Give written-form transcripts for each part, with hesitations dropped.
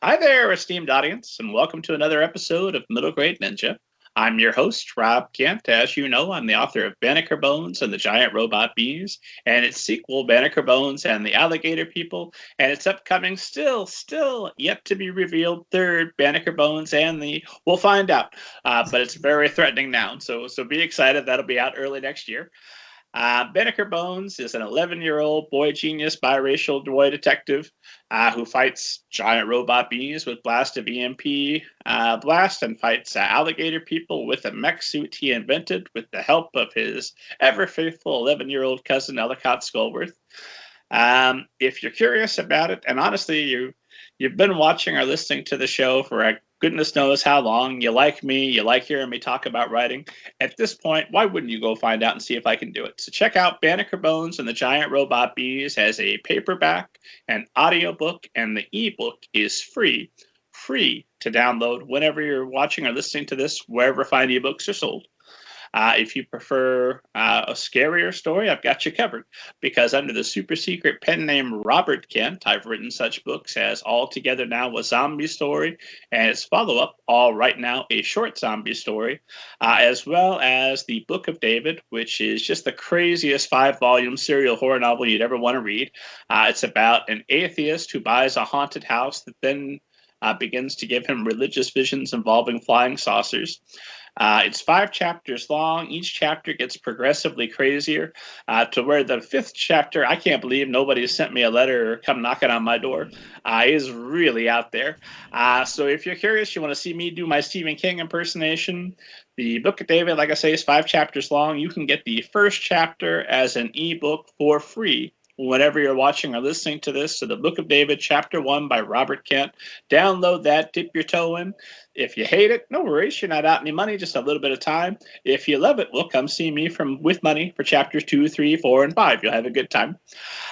Hi there, esteemed audience, and welcome to another episode of Middle Grade Ninja. I'm your host, Rob Kent. As you know, I'm the author of Banneker Bones and the Giant Robot Bees, and its sequel, Banneker Bones and the Alligator People, and its upcoming, still yet to be revealed third, Banneker Bones and the, we'll find out, but it's a very threatening noun, so be excited. That'll be out early next year. Banneker Bones is an 11-year-old boy genius biracial boy detective who fights giant robot bees with blast of EMP blast and fights alligator people with a mech suit he invented with the help of his ever faithful 11-year-old cousin Ellicott Skullworth. If you're curious about it, and honestly, you've been watching or listening to the show for goodness knows how long. You like me, you like hearing me talk about writing. At this point, why wouldn't you go find out and see if I can do it? So check out Banneker Bones and the Giant Robot Bees as a paperback, an audiobook, and the ebook is free to download whenever you're watching or listening to this, wherever fine ebooks are sold. If you prefer a scarier story, I've got you covered. Because under the super secret pen name Robert Kent, I've written such books as All Together Now, a Zombie Story, and its follow up, All Right Now, a Short Zombie Story, as well as The Book of David, which is just the craziest 5-volume serial horror novel you'd ever want to read. It's about an atheist who buys a haunted house that then begins to give him religious visions involving flying saucers. It's 5 chapters long. Each chapter gets progressively crazier to where the 5th chapter, I can't believe nobody has sent me a letter or come knocking on my door, is really out there. So if you're curious, you want to see me do my Stephen King impersonation, the Book of David, like I say, is 5 chapters long. You can get the first chapter as an ebook for free whenever you're watching or listening to this. So the Book of David, Chapter 1 by Robert Kent. Download that, dip your toe in. If you hate it, no worries. You're not out any money, just a little bit of time. If you love it, well, come see me with money for chapters 2, 3, 4, and 5. You'll have a good time.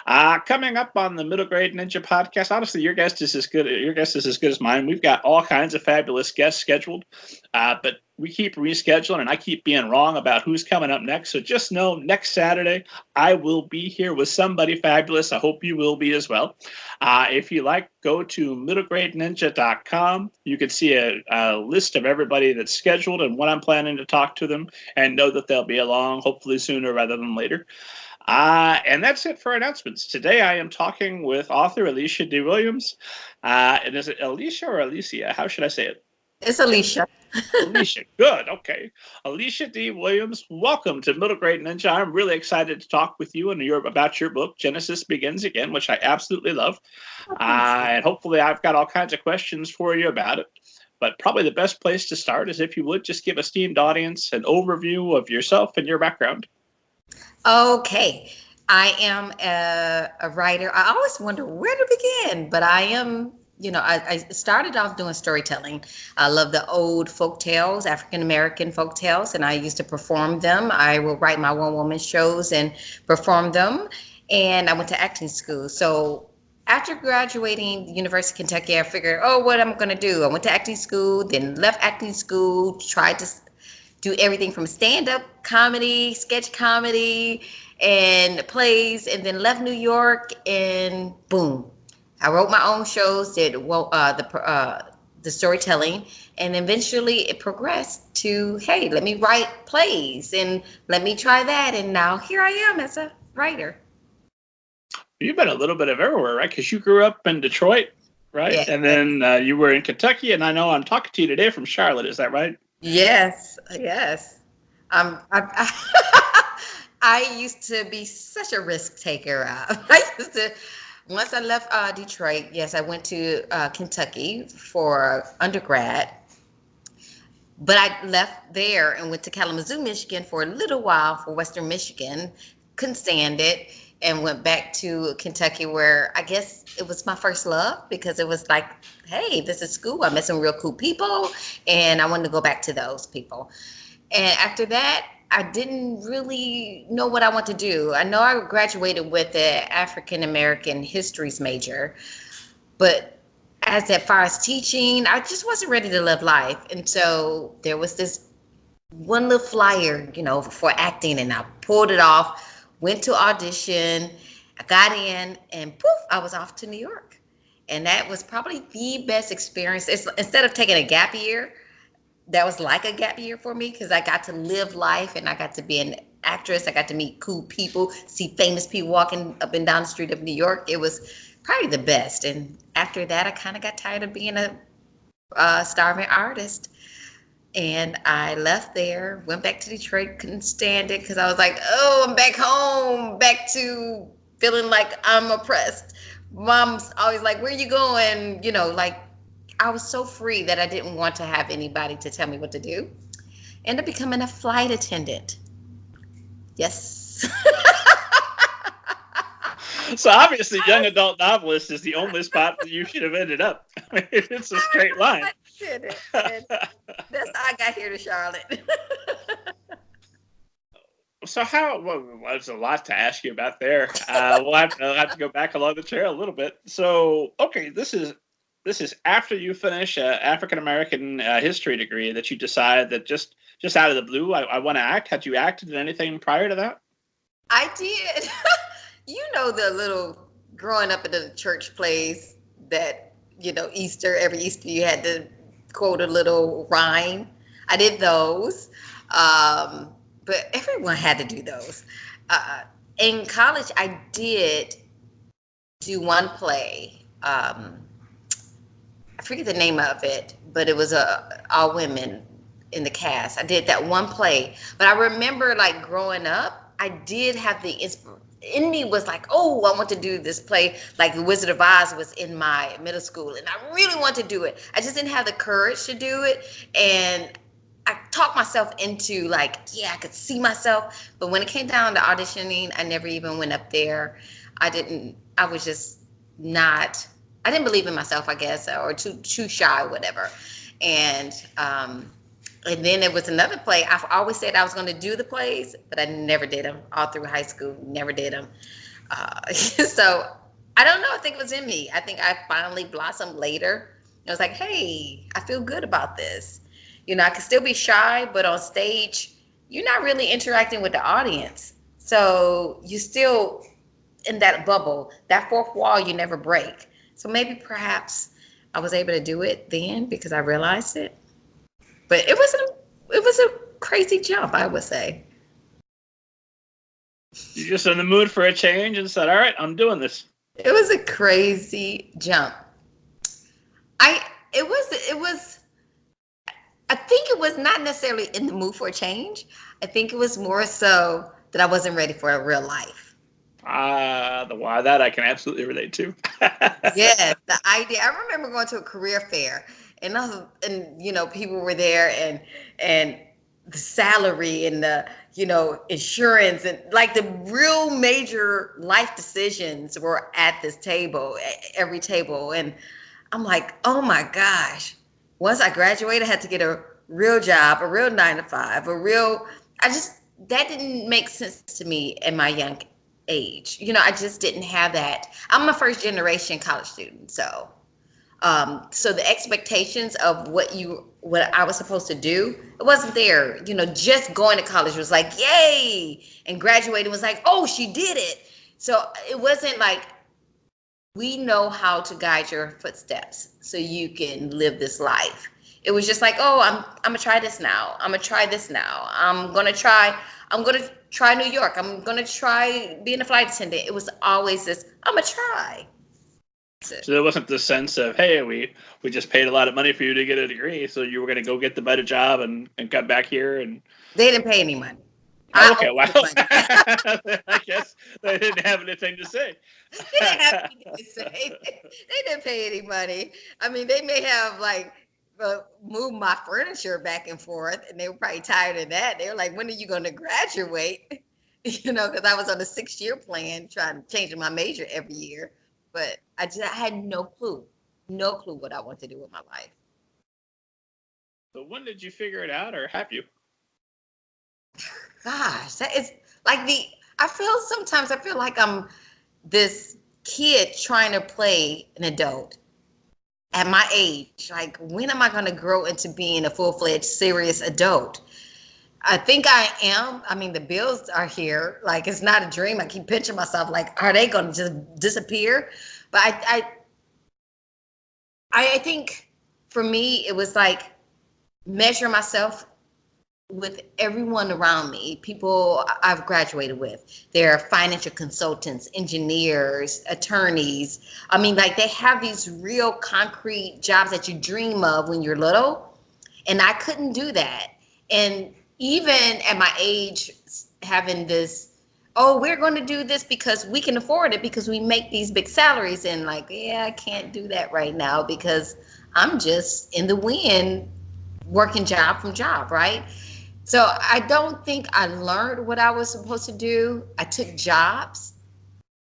Coming up on the Middle Grade Ninja podcast, honestly, your guest is as good. Your guest is as good as mine. We've got all kinds of fabulous guests scheduled, but we keep rescheduling, and I keep being wrong about who's coming up next. So just know next Saturday I will be here with somebody fabulous. I hope you will be as well. If you like, go to middlegradeninja.com. You can see a list of everybody that's scheduled and when I'm planning to talk to them, and know that they'll be along hopefully sooner rather than later. And that's it for announcements. Today I am talking with author Alicia D. Williams. And is it Alicia or Alicia? How should I say it? It's Alicia. Alicia, good, okay. Alicia D. Williams, welcome to Middle Grade Ninja. I'm really excited to talk with you and about your book, Genesis Begins Again, which I absolutely love. And hopefully I've got all kinds of questions for you about it. But probably the best place to start is if you would just give esteemed audience an overview of yourself and your background. Okay. I am a writer. I always wonder where to begin, but I am, I started off doing storytelling. I love the old folk tales, African American folk tales, and I used to perform them. I will write my one-woman shows and perform them. And I went to acting school. So after graduating the University of Kentucky, I figured, what am I going to do? I went to acting school, then left acting school, tried to do everything from stand-up comedy, sketch comedy, and plays, and then left New York, and boom, I wrote my own shows, did the storytelling, and eventually it progressed to, hey, let me write plays, and let me try that, and now here I am as a writer. You've been a little bit of everywhere, right? Because you grew up in Detroit, right? Yeah. And then you were in Kentucky, and I know I'm talking to you today from Charlotte. Is that right? Yes. I used to be such a risk taker. Once I left Detroit, yes, I went to Kentucky for undergrad. But I left there and went to Kalamazoo, Michigan for a little while for Western Michigan. Couldn't stand it. And went back to Kentucky, where I guess it was my first love, because it was like, hey, this is school. I met some real cool people, and I wanted to go back to those people. And after that, I didn't really know what I want to do. I know I graduated with an African American histories major, but as far as teaching, I just wasn't ready to live life. And so there was this one little flyer, for acting, and I pulled it off. Went to audition, I got in, and poof, I was off to New York. And that was probably the best experience. Instead of taking a gap year, that was like a gap year for me because I got to live life and I got to be an actress. I got to meet cool people, see famous people walking up and down the street of New York. It was probably the best. And after that, I kind of got tired of being a starving artist. And I left there, went back to Detroit, couldn't stand it because I was like, oh, I'm back home, back to feeling like I'm oppressed. Mom's always like, where you going? You know, like I was so free that I didn't want to have anybody to tell me what to do. Ended up becoming a flight attendant. Yes. So obviously, young adult novelist is the only spot that you should have ended up. I mean, it's a straight line. That's how I got here to Charlotte. So well, there's a lot to ask you about there. We'll have to go back along the trail a little bit. So, okay, this is after you finish African American history degree that you decide that just out of the blue, I want to act. Had you acted in anything prior to that? I did. You know, the little growing up in the church plays that, you know, every Easter you had to quote a little rhyme. I did those. But everyone had to do those. In college, I did do one play. I forget the name of it, but it was all women in the cast. I did that one play. But I remember, like, growing up, I did have the in me was like, oh, I want to do this play. Like The Wizard of Oz was in my middle school, and I really wanted to do it. I just didn't have the courage to do it. And I talked myself into like, yeah, I could see myself. But when it came down to auditioning, I never even went up there. I didn't believe in myself, I guess, or too shy, whatever. And then there was another play. I've always said I was going to do the plays, but I never did them all through high school. Never did them. So I don't know. I think it was in me. I think I finally blossomed later. I was like, hey, I feel good about this. You know, I can still be shy, but on stage, you're not really interacting with the audience. So you still in that bubble, that fourth wall you never break. So maybe perhaps I was able to do it then because I realized it. But it was a crazy jump, I would say. You're just in the mood for a change and said, all right, I'm doing this. It was a crazy jump. I think it was not necessarily in the mood for a change. I think it was more so that I wasn't ready for a real life. That I can absolutely relate to. Yes, the idea. I remember going to a career fair, and you know, people were there, and the salary and the, you know, insurance and like the real major life decisions were at this table, every table, and I'm like, oh my gosh. Once I graduated, I had to get a real job, a real 9-to-5, that didn't make sense to me at my young age. You know, I just didn't have that. I'm a first generation college student. So the expectations of what I was supposed to do, it wasn't there. You know, just going to college was like, yay. And graduating was like, oh, she did it. So it wasn't like, we know how to guide your footsteps so you can live this life. It was just like, oh, I'm gonna try this now. I'm gonna try this now. I'm gonna try New York. I'm gonna try being a flight attendant. It was always this, I'm gonna try. So there wasn't the sense of, hey, we just paid a lot of money for you to get a degree, so you were gonna go get the better job and come back here and. They didn't pay any money. Okay, wow. I guess they didn't have anything to say. They didn't have anything to say. They didn't pay any money. I mean, they may have like moved my furniture back and forth, and they were probably tired of that. They were like, when are you going to graduate? You know, because I was on a 6-year plan trying to change my major every year. But I had no clue what I want to do with my life. So when did you figure it out, or have you? Gosh, that is like I feel like I'm this kid trying to play an adult at my age. Like, when am I going to grow into being a full-fledged, serious adult? I think I am. I mean, the bills are here. Like, it's not a dream. I keep pinching myself like, are they going to just disappear? But I think for me, it was like measure myself with everyone around me, people I've graduated with. They're financial consultants, engineers, attorneys. I mean, like they have these real concrete jobs that you dream of when you're little. And I couldn't do that. And even at my age, having this, oh, we're going to do this because we can afford it because we make these big salaries. And like, yeah, I can't do that right now because I'm just in the wind working job from job, right? So I don't think I learned what I was supposed to do. I took jobs,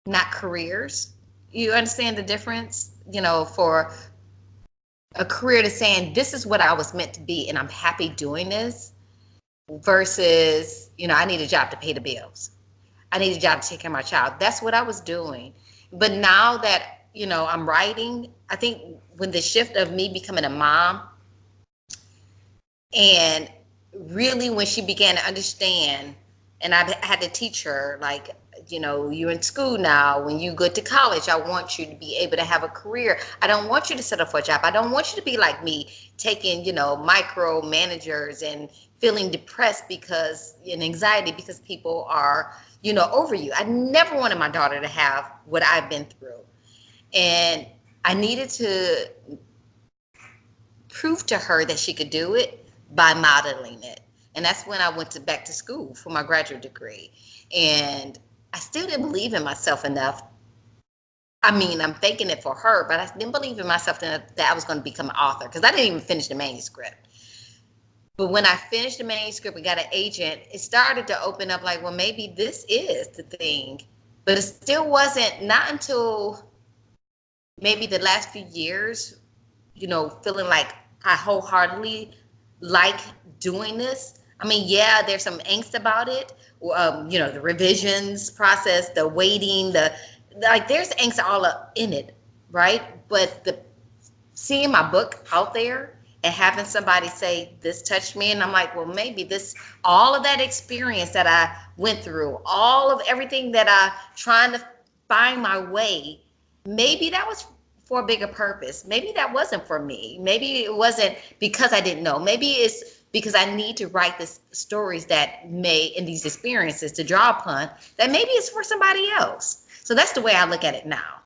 not careers. You understand the difference? You know, for a career to saying this is what I was meant to be and I'm happy doing this versus, you know, I need a job to pay the bills. I need a job to take care of my child. That's what I was doing. But now that, you know, I'm writing, I think when the shift of me becoming a mom and really when she began to understand, and I had to teach her, like, you know, you're in school now. When you go to college, I want you to be able to have a career. I don't want you to settle for a job. I don't want you to be like me, taking, you know, micro managers and feeling depressed because, and anxiety because people are, you know, over you. I never wanted my daughter to have what I've been through. And I needed to prove to her that she could do it by modeling it. And that's when I went back to school for my graduate degree. And I still didn't believe in myself enough. I mean, I'm faking it for her, but I didn't believe in myself enough that I was going to become an author because I didn't even finish the manuscript. But when I finished the manuscript and got an agent, it started to open up like, well, maybe this is the thing. But it still wasn't, not until maybe the last few years, you know, feeling like I wholeheartedly like doing this. I mean, yeah, there's some angst about it. You know, the revisions process, the waiting, there's angst all up in it, right? But seeing my book out there and having somebody say, this touched me, and I'm like, well, maybe this, all of that experience that I went through, all of everything that I trying to find my way, maybe that was for a bigger purpose. Maybe that wasn't for me. Maybe it wasn't because I didn't know. Maybe it's because I need to write the stories that may, in these experiences, to draw upon, that maybe it's for somebody else. So that's the way I look at it now.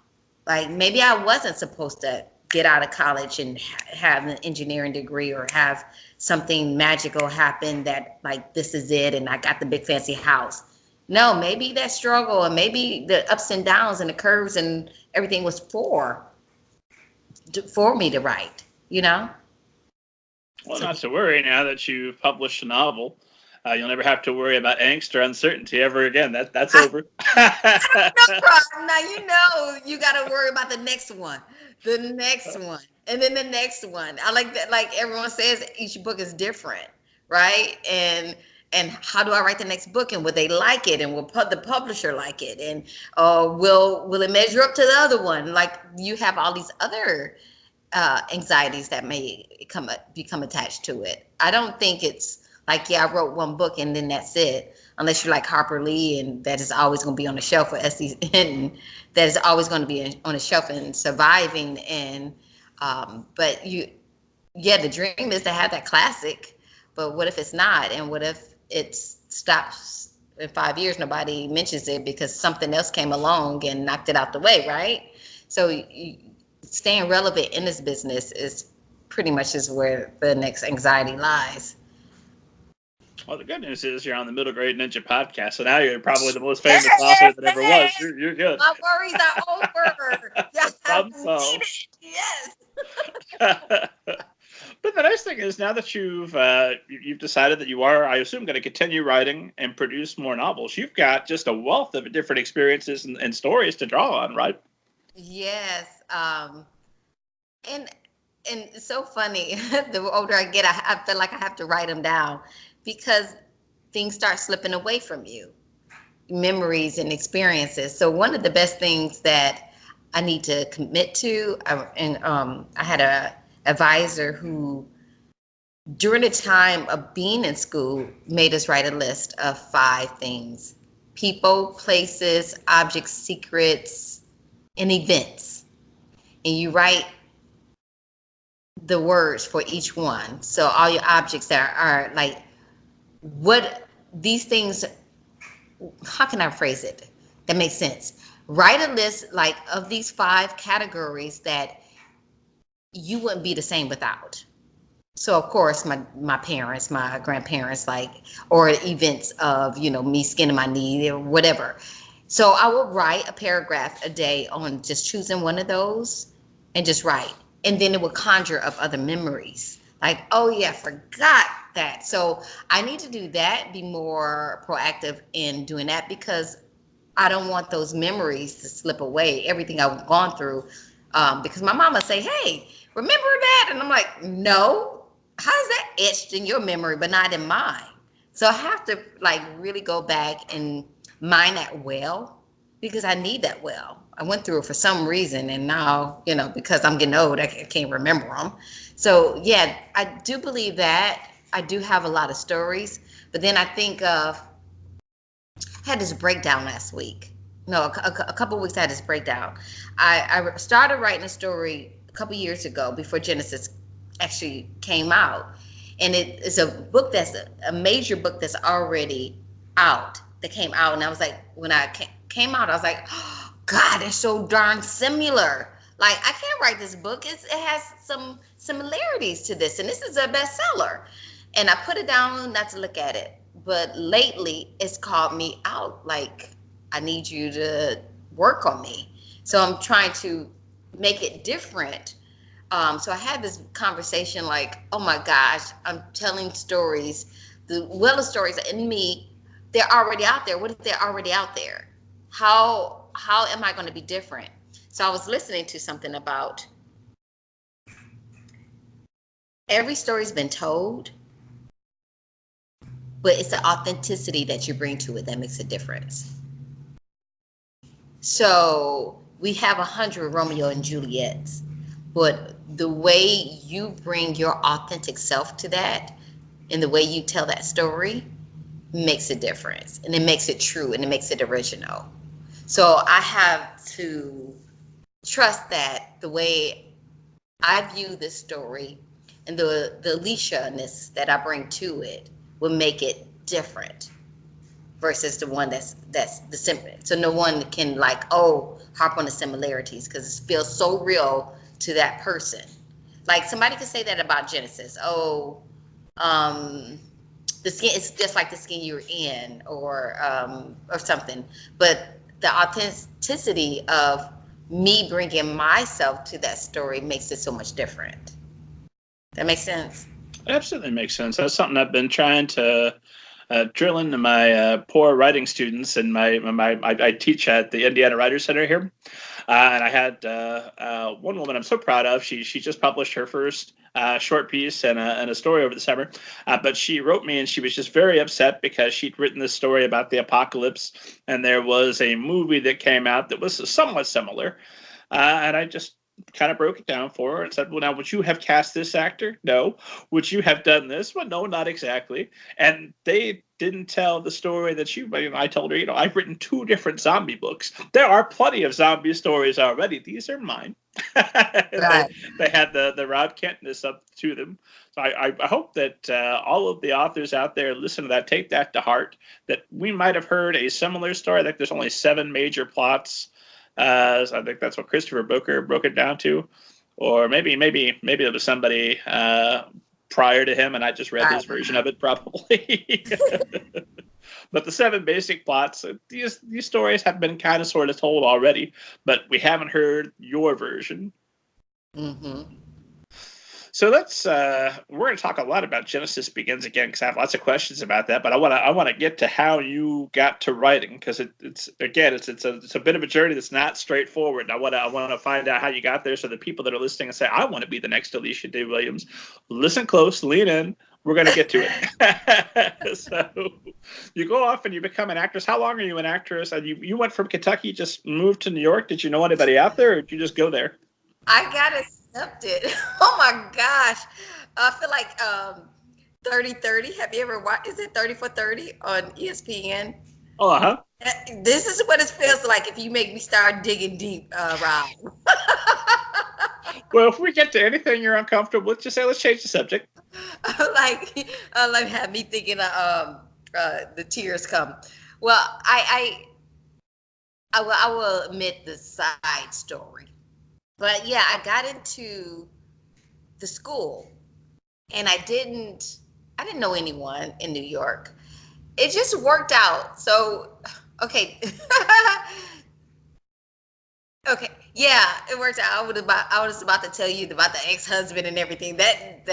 Like, maybe I wasn't supposed to get out of college and have an engineering degree or have something magical happen that, like, this is it and I got the big fancy house. No, maybe that struggle and maybe the ups and downs and the curves and everything was for me to write, you know? Well, not to worry. Now that you've published a novel, you'll never have to worry about angst or uncertainty ever again. That's over. No problem. Now, you know, you got to worry about the next one, and then the next one. I like that. Like everyone says, each book is different, right? And how do I write the next book? And will they like it? And will the publisher like it? And will it measure up to the other one? Like, you have all these other anxieties that may become attached to it. I don't think it's like, yeah, I wrote one book and then that's it. Unless you're like Harper Lee, and that is always going to be on the shelf for Esteemed, that is always going to be on the shelf and surviving. And but the dream is to have that classic. But what if it's not? And what if it stops in 5 years? Nobody mentions it because something else came along and knocked it out the way, right? So staying relevant in this business is pretty much is where the next anxiety lies. Well, the good news is you're on the Middle Grade Ninja podcast, so now you're probably the most famous author that ever was. You're good. My worries are over. Yes. But the nice thing is, now that you've decided that you are, I assume, going to continue writing and produce more novels, you've got just a wealth of different experiences and stories to draw on, right? Yes. And it's so funny. The older I get, I feel like I have to write them down because things start slipping away from you, memories and experiences. So one of the best things that I need to commit to, I had a advisor who, during the time of being in school, made us write a list of 5 things: people, places, objects, secrets, and events. And you write the words for each one. So all your objects that are like, what these things, how can I phrase it that makes sense? Write a list like of these 5 categories that you wouldn't be the same without. So of course, my parents, my grandparents, like, or events of, you know, me skinning my knee or whatever. So I would write a paragraph a day on just choosing one of those and just write. And then it would conjure up other memories. Like, oh yeah, forgot that. So I need to do that, be more proactive in doing that, because I don't want those memories to slip away, everything I've gone through. Because my mama say, hey, remember that? And I'm like, no, how's that etched in your memory, but not in mine? So I have to like really go back and mine that well, because I need that well. I went through it for some reason, and now, you know, because I'm getting old, I can't remember them. So yeah, I do believe that. I do have a lot of stories, but then I think of, I had this breakdown last week. No, a couple of weeks I had this breakdown. I started writing a story a couple years ago before Genesis actually came out. And it is a book that's a major book that's already out, that came out. And I was like, when I came out, I was like, oh, God, it's so darn similar. Like, I can't write this book. It has some similarities to this, and this is a bestseller. And I put it down not to look at it. But lately, it's called me out. Like, I need you to work on me. So I'm trying to make it different. So I had this conversation like, oh my gosh, I'm telling stories. The well of stories in me, they're already out there. What if they're already out there? How am I going to be different? So I was listening to something about every story's been told, but it's the authenticity that you bring to it that makes a difference. So we have 100 Romeo and Juliets, but the way you bring your authentic self to that and the way you tell that story makes a difference, and it makes it true, and it makes it original. So I have to trust that the way I view this story and the Alicia-ness that I bring to it will make it different versus the one that's the simple. So no one can like, oh, harp on the similarities, because it feels so real to that person. Like somebody could say that about Genesis. Oh, the skin, it's just like the skin you're in, or something. But the authenticity of me bringing myself to that story makes it so much different. That makes sense? It absolutely makes sense. That's something I've been trying to drill into my poor writing students, and I teach at the Indiana Writers Center here. And I had one woman I'm so proud of. She just published her first short piece and a story over the summer. But she wrote me, and she was just very upset because she'd written this story about the apocalypse, and there was a movie that came out that was somewhat similar. And I just kind of broke it down for her and said, well, now, would you have cast this actor? No. Would you have done this? Well, no, not exactly. And they didn't tell the story that I told her, I've written 2 different zombie books. There are plenty of zombie stories already. These are mine. Right. They had the Rob Kentness up to them. So I hope that all of the authors out there listen to that, take that to heart, that we might have heard a similar story. I think there's only 7 major plots. So I think that's what Christopher Booker broke it down to, or maybe it was somebody prior to him, and I just read his version of it, probably. But the 7 basic plots, these stories have been kind of sort of told already, but we haven't heard your version. Mm-hmm. So we're going to talk a lot about Genesis Begins Again, because I have lots of questions about that. But I want to get to how you got to writing, because it's a bit of a journey that's not straightforward. And I want to find out how you got there, so the people that are listening and say, I want to be the next Alicia D. Williams, listen close, lean in. We're going to get to it. So you go off and you become an actress. How long are you an actress? And you went from Kentucky, just moved to New York. Did you know anybody out there, or did you just go there? I got accepted. Oh my gosh. I feel like 30-30. Have you ever watched, is it 30 for 30 on ESPN? Oh, uh-huh. This is what it feels like if you make me start digging deep, Rob. Well, if we get to anything you're uncomfortable with, just say, let's change the subject. like have me thinking the tears come. Well, I will admit the side story. But yeah, I got into the school and I didn't know anyone in New York. It just worked out. So, okay. Okay. Yeah, it worked out. I was about to tell you about the ex-husband and everything. That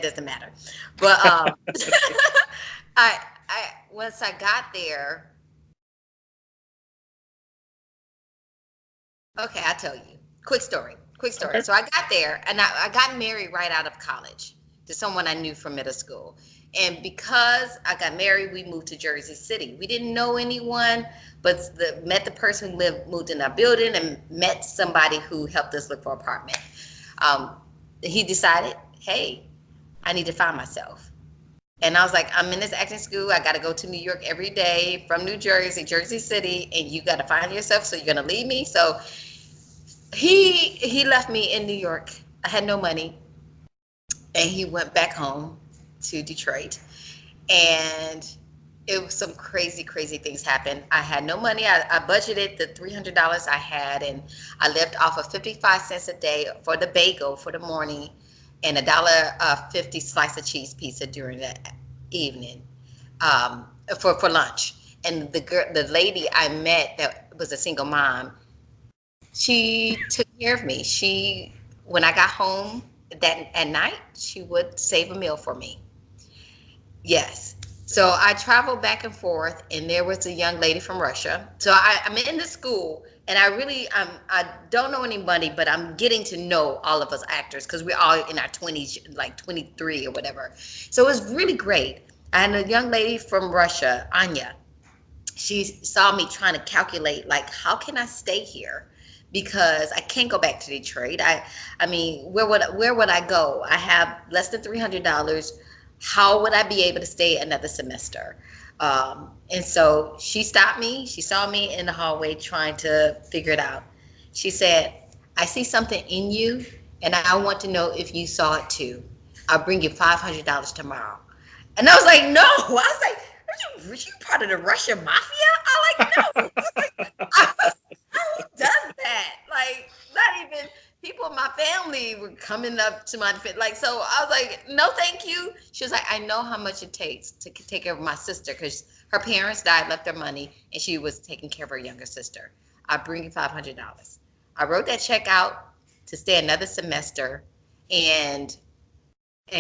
doesn't matter. But I once I got there, okay, I'll tell you. Quick story. Quick story. Okay. So I got there and I got married right out of college to someone I knew from middle school. And because I got married, we moved to Jersey City. We didn't know anyone, but met the person who moved in our building and met somebody who helped us look for an apartment. He decided, hey, I need to find myself. And I was like, I'm in this acting school. I got to go to New York every day from New Jersey, Jersey City, and you got to find yourself. So you're going to leave me. So he left me in New York. I had no money, and he went back home to Detroit. And it was some crazy, crazy things happened. I had no money. I budgeted the $300 I had, and I lived off of 55 cents a day for the bagel for the morning, and $1.50 slice of cheese pizza during the evening for lunch. And the lady I met that was a single mom, she took care of me. When I got home at night, she would save a meal for me. Yes. So I traveled back and forth, and there was a young lady from Russia. So I'm in the school, and I don't know anybody, but I'm getting to know all of us actors because we're all in our 20s, like 23 or whatever. So it was really great. I had a young lady from Russia, Anya. She saw me trying to calculate, like, how can I stay here? Because I can't go back to Detroit. I mean, where would I go? I have less than $300. How would I be able to stay another semester? And so she stopped me. She saw me in the hallway trying to figure it out. She said, I see something in you, and I want to know if you saw it too. I'll bring you $500 tomorrow. And I was like, no. I was like, are you part of the Russian mafia? I'm like, no. Who does that? Like, not even people in my family were coming up to my defense. Like, so I was like, no, thank you. She was like, I know how much it takes to take care of my sister because her parents died, left her money, and she was taking care of her younger sister. I'll bring you $500. I wrote that check out to stay another semester, and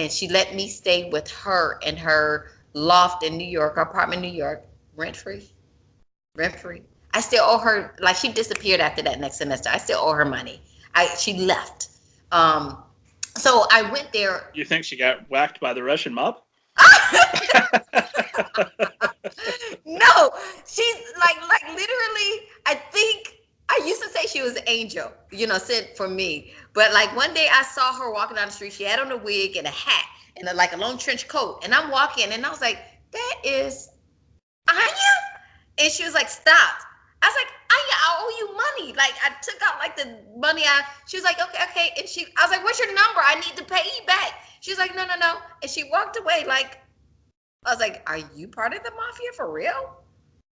she let me stay with her in her loft in New York, her apartment in New York, rent-free. I still owe her, like, she disappeared after that next semester. I still owe her money. She left. So I went there. You think she got whacked by the Russian mob? No, she's like literally, I think I used to say she was an angel, sent for me. But like one day I saw her walking down the street. She had on a wig and a hat and a long trench coat. And I'm walking and I was like, that is Anya? And she was like, stop. I was like, Anya, I owe you money. Like I took out like the money. She was like, okay. And I was like, what's your number? I need to pay you back. She was like, no. And she walked away. Like, I was like, are you part of the mafia for real?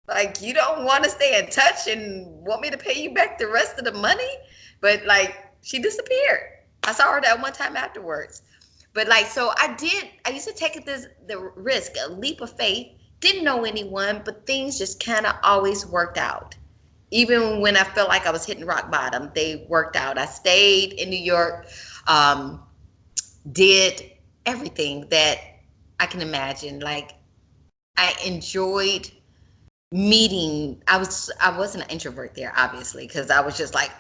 Like, you don't want to stay in touch and want me to pay you back the rest of the money? But like, she disappeared. I saw her that one time afterwards. But like, so I used to take the risk, a leap of faith. Didn't know anyone, but things just kind of always worked out. Even when I felt like I was hitting rock bottom, they worked out. I stayed in New York, did everything that I can imagine. Like, I enjoyed meeting. I wasn't an introvert there, obviously, because I was just like,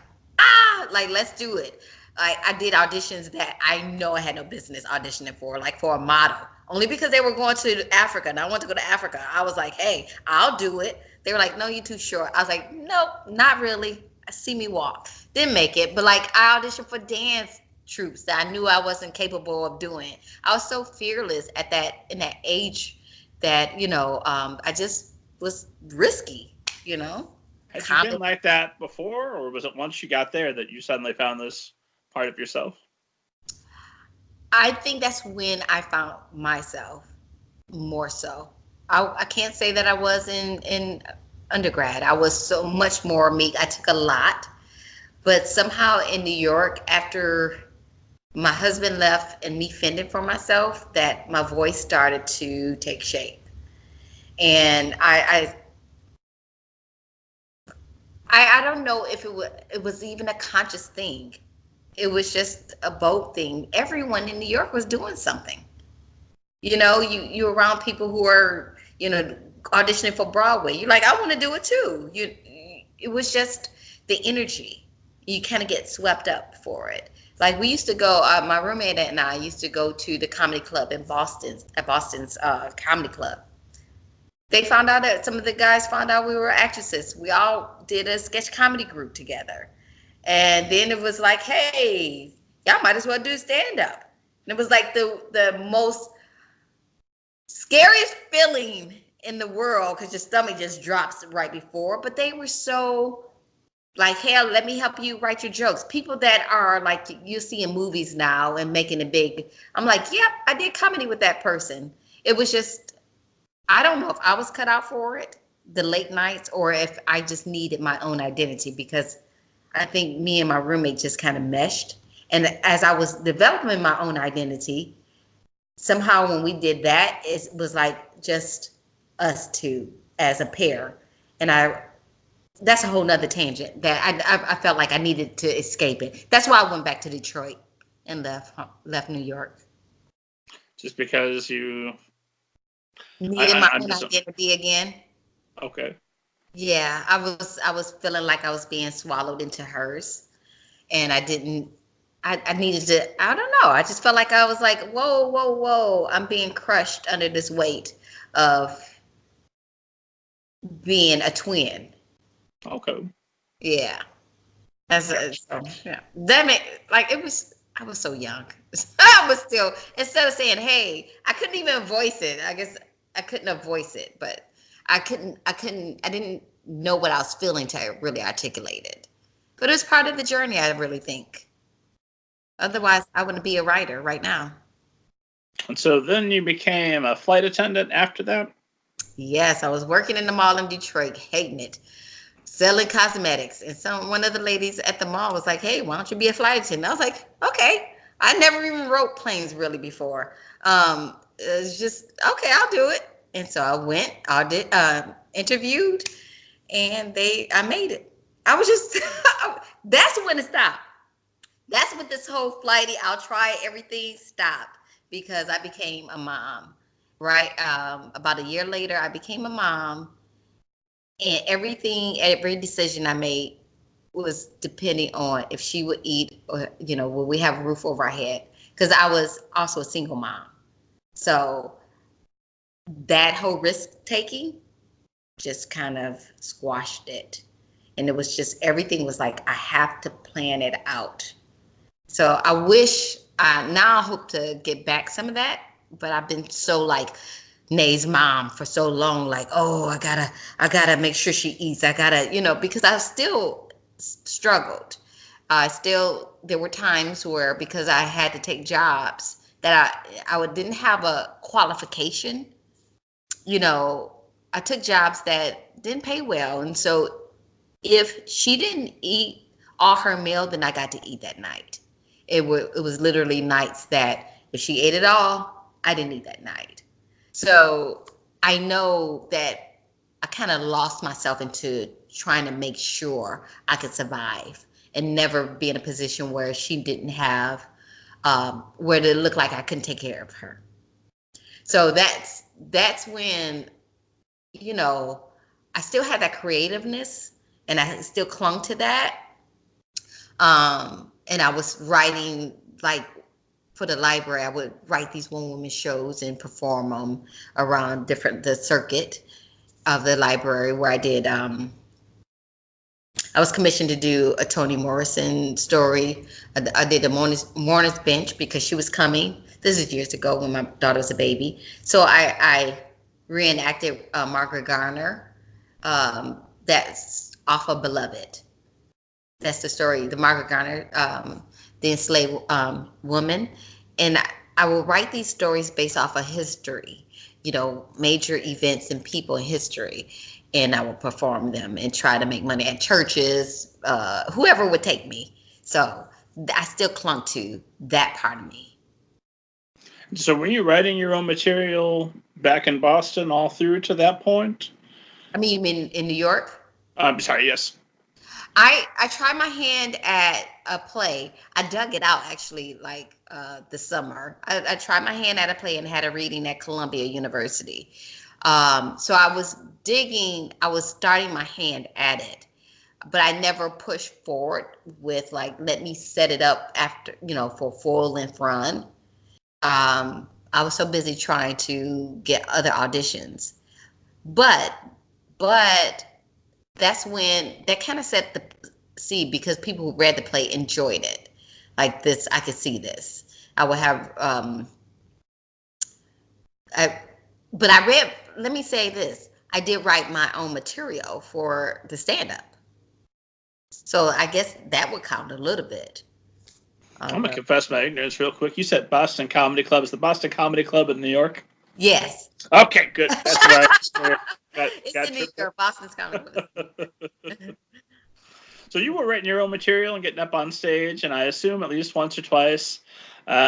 let's do it. I did auditions that I know I had no business auditioning for, like for a model, only because they were going to Africa and I wanted to go to Africa. I was like, hey, I'll do it. They were like, no, you're too short. I was like, nope, not really. See me walk. Didn't make it, but like I auditioned for dance troops that I knew I wasn't capable of doing. I was so fearless in that age that, I just was risky, Had you been like that before, or was it once you got there that you suddenly found this part of yourself? I think that's when I found myself more so. I can't say that I was in undergrad. I was so much more me. I took a lot, but somehow in New York, after my husband left and me fending for myself, that my voice started to take shape. And I don't know if it was even a conscious thing. It was just a bold thing. Everyone in New York was doing something. You know, you're around people who are, auditioning for Broadway. You're like, I want to do it too. It was just the energy. You kind of get swept up for it. Like we used to go, my roommate and I used to go to the comedy club in Boston's comedy club. They found out that some of the guys found out we were actresses. We all did a sketch comedy group together. And then it was like, hey, y'all might as well do stand up. And it was like the most scariest feeling in the world because your stomach just drops right before. But they were so like, hell, let me help you write your jokes. People that are like you see in movies now and making it big. I'm like, yep, I did comedy with that person. It was just, I don't know if I was cut out for it, the late nights, or if I just needed my own identity, because I think me and my roommate just kind of meshed. And as I was developing my own identity, somehow when we did that, it was like just us two as a pair. And that's a whole nother tangent that I felt like I needed to escape it. That's why I went back to Detroit and left New York. Just because you needed my own identity again. Okay. Yeah, I was feeling like I was being swallowed into hers, and I needed to, I don't know. I just felt like I was like, whoa, whoa, whoa. I'm being crushed under this weight of being a twin. Okay. Yeah. Yeah. That made, like, I was so young. I was still, instead of saying, hey, I couldn't even voice it. I guess I couldn't have voiced it, but I didn't know what I was feeling to really articulate it. But it was part of the journey, I really think. Otherwise, I wouldn't be a writer right now. And so then you became a flight attendant after that? Yes, I was working in the mall in Detroit, hating it, selling cosmetics. And one of the ladies at the mall was like, hey, why don't you be a flight attendant? I was like, okay. I never even wrote planes really before. It's just, okay, I'll do it. And so I went, interviewed, and I made it. I was just, that's when it stopped. That's when this whole flighty, I'll try everything stopped, because I became a mom, right? About a year later, I became a mom, and every decision I made was depending on if she would eat, or, will we have a roof over our head? Because I was also a single mom. So that whole risk taking just kind of squashed it. And it was just, everything was like, I have to plan it out. So I wish, now I hope to get back some of that, but I've been so like Nay's mom for so long, like, oh, I gotta make sure she eats. I gotta, because I still struggled. There were times where, because I had to take jobs that I didn't have a qualification, I took jobs that didn't pay well. And so if she didn't eat all her meal, then I got to eat that night. It was literally nights that if she ate it all, I didn't eat that night. So I know that I kind of lost myself into trying to make sure I could survive and never be in a position where she didn't have, where it looked like I couldn't take care of her. So that's when, I still had that creativeness, and I still clung to that. And I was writing, like, for the library, I would write these one-woman shows and perform them around the circuit of the library, where I did, I was commissioned to do a Toni Morrison story. I did a Mourner's Bench because she was coming. This is years ago when my daughter was a baby. So I reenacted Margaret Garner. That's off of Beloved. That's the story, the Margaret Garner the enslaved woman, and I will write these stories based off of history, major events and people in history, and I will perform them and try to make money at churches, whoever would take me. So I still clung to that part of me. So were you writing your own material back in Boston all through to that point? I mean, you mean in New York? I'm sorry, yes. I tried my hand at a play. I dug it out actually, like this summer. I tried my hand at a play and had a reading at Columbia University. So I was starting my hand at it, but I never pushed forward with like, let me set it up after, for full length run. I was so busy trying to get other auditions, but that's when that kind of set the seed, because people who read the play enjoyed it. Like this, I could see this. I would have, let me say this. I did write my own material for the stand-up. So I guess that would count a little bit. I'm going to confess my ignorance real quick. You said Boston Comedy Club. Is the Boston Comedy Club in New York? Yes. Okay, good. That's right. It's in New York, Boston's Comedy Club. So you were writing your own material and getting up on stage, and I assume at least once or twice,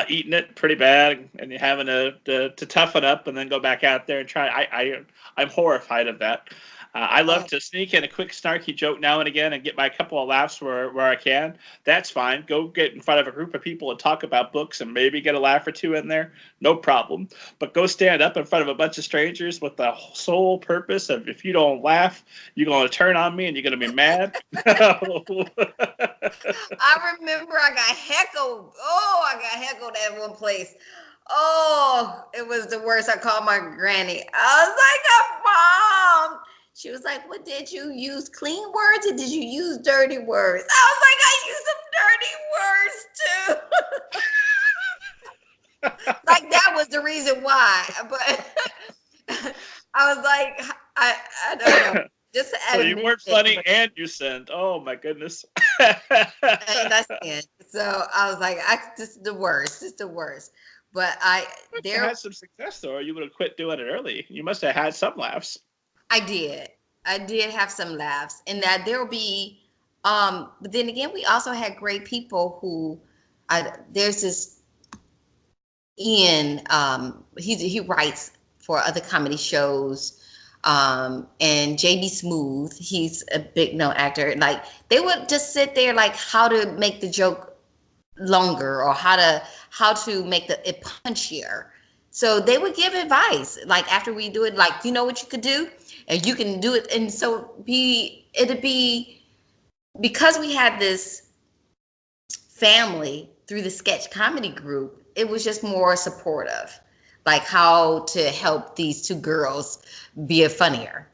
eating it pretty bad, and you're having to toughen up and then go back out there and try. I'm horrified of that. I love to sneak in a quick snarky joke now and again and get my couple of laughs where I can. That's fine. Go get in front of a group of people and talk about books and maybe get a laugh or two in there. No problem. But go stand up in front of a bunch of strangers with the sole purpose of, if you don't laugh, you're going to turn on me and you're going to be mad. I remember I got heckled. Oh, I got heckled at one place. Oh, it was the worst. I called my granny. I was like, Mom. She was like, "What, did you use clean words or did you use dirty words?" I was like, "I used some dirty words too." Like that was the reason why. But I was like, I don't know. Just so you weren't funny and you sinned. Oh my goodness. And I sinned. So I was like, this is the worst. It's the worst. But you had some success though, or you would have quit doing it early. You must have had some laughs. I did have some laughs, and that there'll be, but then again, we also had great people who, there's this Ian, he writes for other comedy shows, and JB Smooth, he's a big known actor. Like they would just sit there, like how to make the joke longer or how to make it punchier. So they would give advice, like after we do it, like, you know what you could do, and you can do it. And so it'd be because we had this family through the sketch comedy group, it was just more supportive, like how to help these two girls be funnier.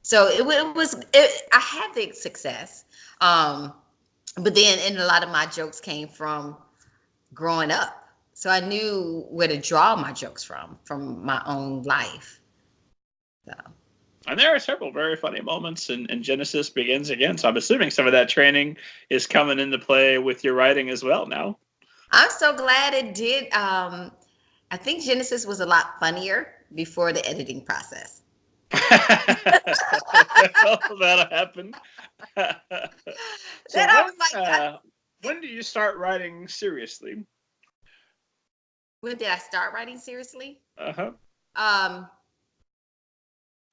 So I had the success. But then, and a lot of my jokes came from growing up. So I knew where to draw my jokes from my own life. So. And there are several very funny moments in Genesis Begins Again. So I'm assuming some of that training is coming into play with your writing as well now. I'm so glad it did. I think Genesis was a lot funnier before the editing process. That'll happen. When do you start writing seriously? When did I start writing seriously? Uh-huh.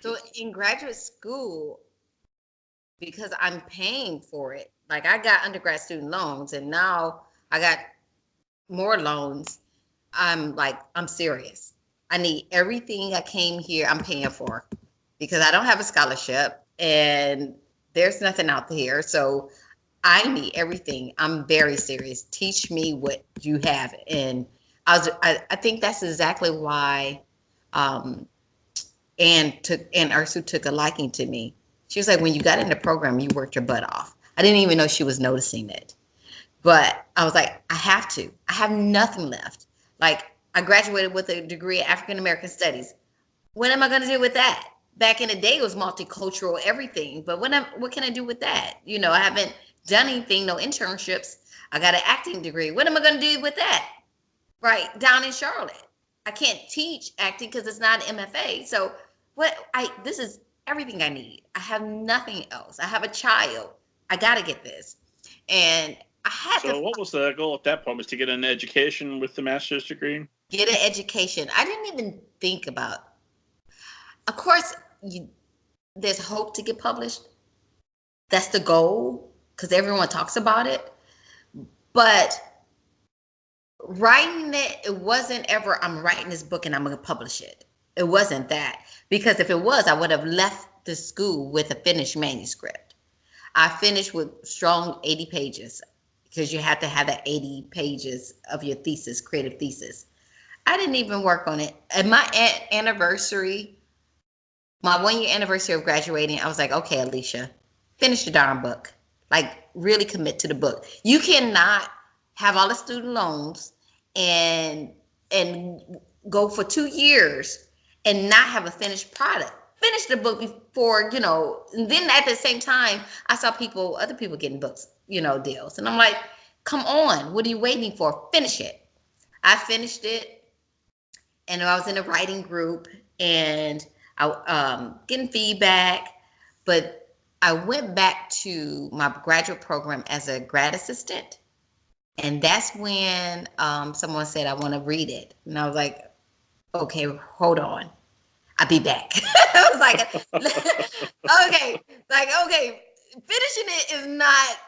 So in graduate school, because I'm paying for it, like I got undergrad student loans and now I got more loans. I'm serious. I need everything I came here, I'm paying for, because I don't have a scholarship and there's nothing out there. So I need everything. I'm very serious. Teach me what you have. And I think that's exactly why Ann Ursu took a liking to me. She was like, when you got in the program, you worked your butt off. I didn't even know she was noticing it. But I was like, I have to. I have nothing left. Like, I graduated with a degree in African American Studies. What am I going to do with that? Back in the day, it was multicultural, everything. But what can I do with that? I haven't done anything, no internships. I got an acting degree. What am I going to do with that? Right, down in Charlotte. I can't teach acting because it's not an MFA. So this is everything I need. I have nothing else. I have a child. I got to get this. And I had So what was the goal at that point? Was to get an education with the master's degree? Get an education. I didn't even think about. Of course, there's hope to get published. That's the goal because everyone talks about it. But writing it wasn't ever, I'm writing this book and I'm going to publish it. It wasn't that. Because if it was, I would have left the school with a finished manuscript. I finished with strong 80 pages because you have to have that 80 pages of your thesis, creative thesis. I didn't even work on it. At my anniversary, my 1 year anniversary of graduating, I was like, okay, Alicia, finish the darn book. Like, really commit to the book. You cannot have all the student loans and go for 2 years and not have a finished product. Finish the book before, and then at the same time, I saw other people getting books, deals. And I'm like, come on, what are you waiting for? Finish it. I finished it. And I was in a writing group and I getting feedback, but I went back to my graduate program as a grad assistant. And that's when someone said, I want to read it. And I was like, okay, hold on. I'll be back. I was like, okay, finishing it is not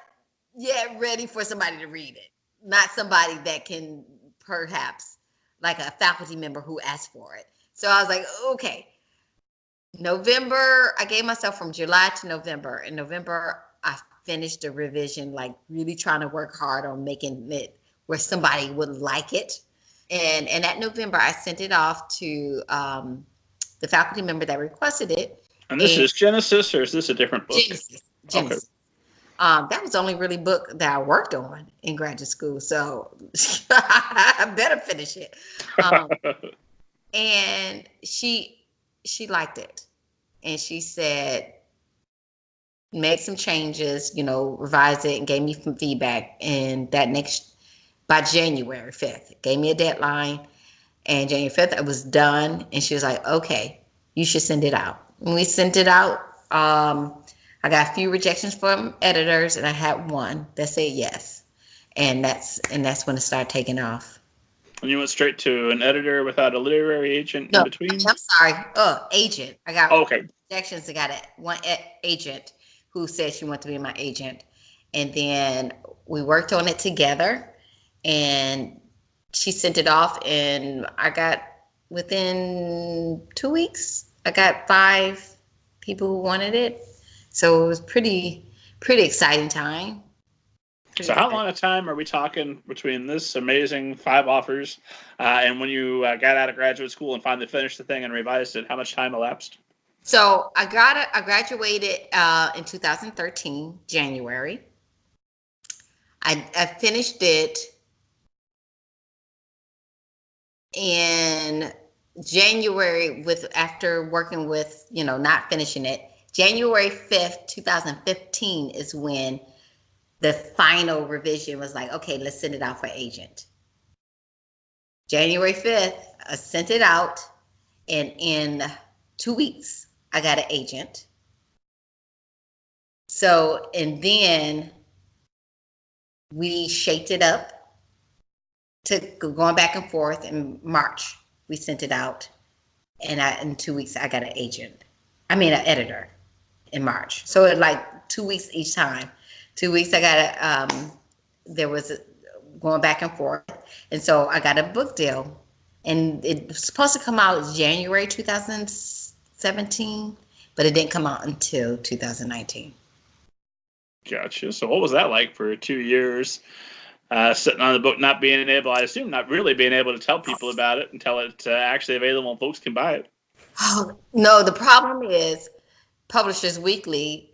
yet ready for somebody to read it. Not somebody that can perhaps, like a faculty member who asked for it. So I was like, okay. November, I gave myself from July to November. In November, I finished the revision, like really trying to work hard on making it where somebody would like it. And that November, I sent it off to the faculty member that requested it. And this is Genesis, or is this a different book? Genesis. Okay. That was the only really book that I worked on in graduate school, so I better finish it. And she liked it, and she said, make some changes, revise it, and gave me some feedback. And by January 5th, gave me a deadline, and January 5th it was done. And she was like, okay, you should send it out. And we sent it out. I got a few rejections from editors, and I had one that said yes, and that's when it started taking off. And you went straight to an editor without a literary agent in between? I'm sorry. Agent. I got rejections. I got one agent who said she wanted to be my agent, and then we worked on it together, and she sent it off, and I got within 2 weeks, I got 5 people who wanted it. So it was pretty exciting time. So how long a time are we talking between this amazing 5 offers and when you got out of graduate school and finally finished the thing and revised it? How much time elapsed? So I graduated in 2013, January. I finished it in January after working with, not finishing it. January 5th, 2015 is when the final revision was like, okay, let's send it out for agent. January 5th, I sent it out, and in 2 weeks, I got an agent. So, and then we shaped it up to going back and forth. In March, we sent it out, and in 2 weeks, I got an an editor. In March. So it like 2 weeks each time. 2 weeks I got there was going back and forth. And so I got a book deal. And it was supposed to come out January 2017, but it didn't come out until 2019. Gotcha. So what was that like for 2 years? Sitting on the book, not really being able to tell people about it until it's actually available and folks can buy it. Oh, no, the problem is Publishers Weekly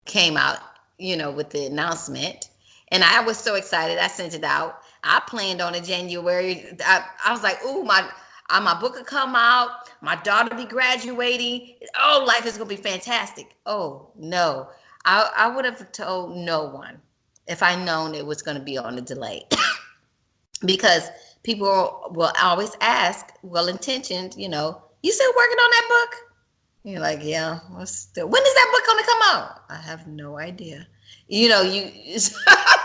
came out, with the announcement, and I was so excited. I sent it out. I planned on it January. I was like, "Ooh, my book will come out. My daughter will be graduating. Oh, life is gonna be fantastic." Oh no, I would have told no one. if I known it was going to be on a delay. Because people will always ask, well-intentioned, you still working on that book? You're like, yeah, when is that book going to come out? I have no idea. It's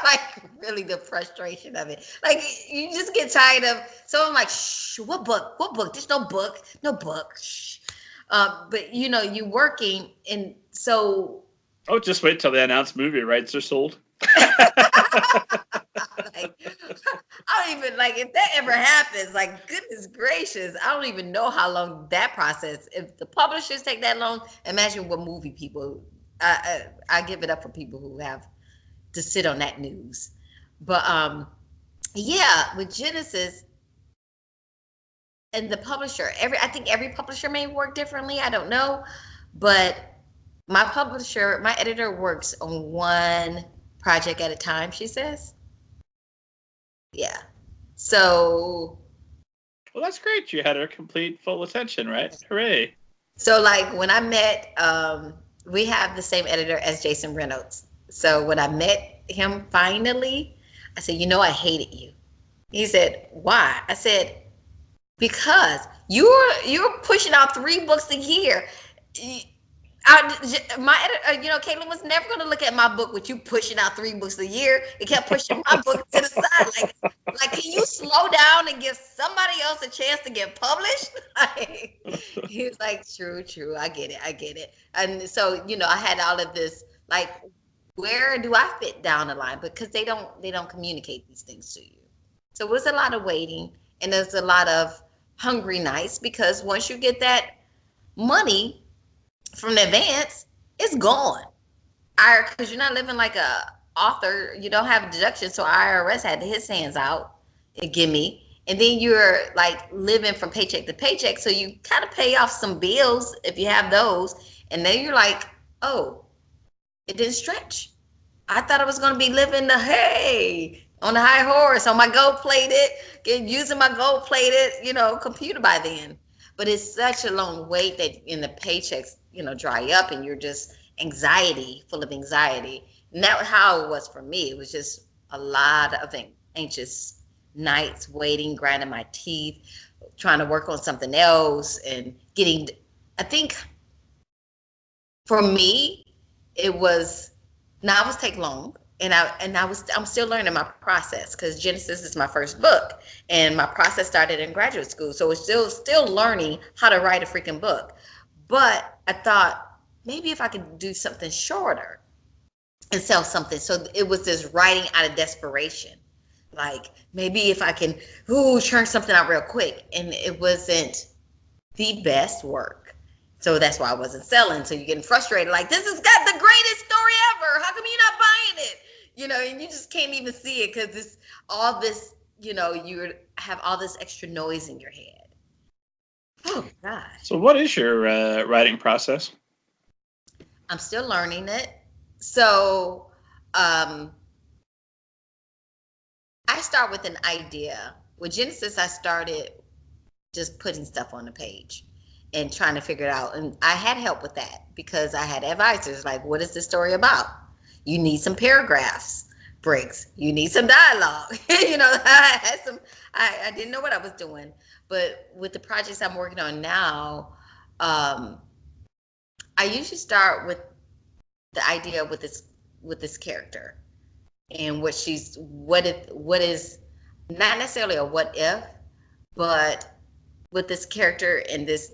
like really the frustration of it. Like you just get tired of, so I'm like, shh, what book? There's no book. Shh. But you working, and so. Oh, just wait till the announced movie rights are sold. Like, I don't even, like, if that ever happens, like, goodness gracious, I don't even know how long that process, if the publishers take that long, imagine what movie people, I give it up for people who have to sit on that news. But yeah, with Genesis and the publisher, I think every publisher may work differently, I don't know, but my editor works on one project at a time, she says. Yeah. So. Well, that's great. You had her complete full attention, right? Hooray. So, like, when I met, we have the same editor as Jason Reynolds. So when I met him finally, I said, I hated you. He said, why? I said, because you're pushing out 3 books a year. My editor, Caitlin was never going to look at my book with you pushing out 3 books a year. It kept pushing my book to the side. Like, can you slow down and give somebody else a chance to get published? He was like, true. I get it. And so, I had all of this, like, where do I fit down the line? Because they don't communicate these things to you. So it was a lot of waiting, and there's a lot of hungry nights, because once you get that money from the advance, it's gone. Because you're not living like a author, you don't have a deduction, so IRS had his hands out and give me, and then you're like living from paycheck to paycheck, so you kind of pay off some bills if you have those, and then you're like, oh, it didn't stretch. I thought I was going to be living on the high horse on my gold-plated, using my gold-plated, computer by then. But it's such a long wait that in the paychecks, dry up, and you're just full of anxiety. And that's how it was for me. It was just a lot of anxious nights, waiting, grinding my teeth, trying to work on something else, and I think for me, novels take long. And I'm still learning my process, because Genesis is my first book, and my process started in graduate school. So it's still learning how to write a freaking book. But I thought maybe if I could do something shorter and sell something. So it was this writing out of desperation. Like, maybe if I can churn something out real quick. And it wasn't the best work. So that's why I wasn't selling. So you're getting frustrated. Like, this has got the greatest story ever. How come you're not buying it? And you just can't even see it, because this, all this, you have all this extra noise in your head. Oh, God. So what is your writing process? I'm still learning it. So I start with an idea. With Genesis, I started just putting stuff on the page and trying to figure it out. And I had help with that, because I had advisors like, what is this story about? You need some paragraphs breaks. You need some dialogue. I didn't know what I was doing. But with the projects I'm working on now, I usually start with the idea with this character, and what is not necessarily a what if, but with this character and this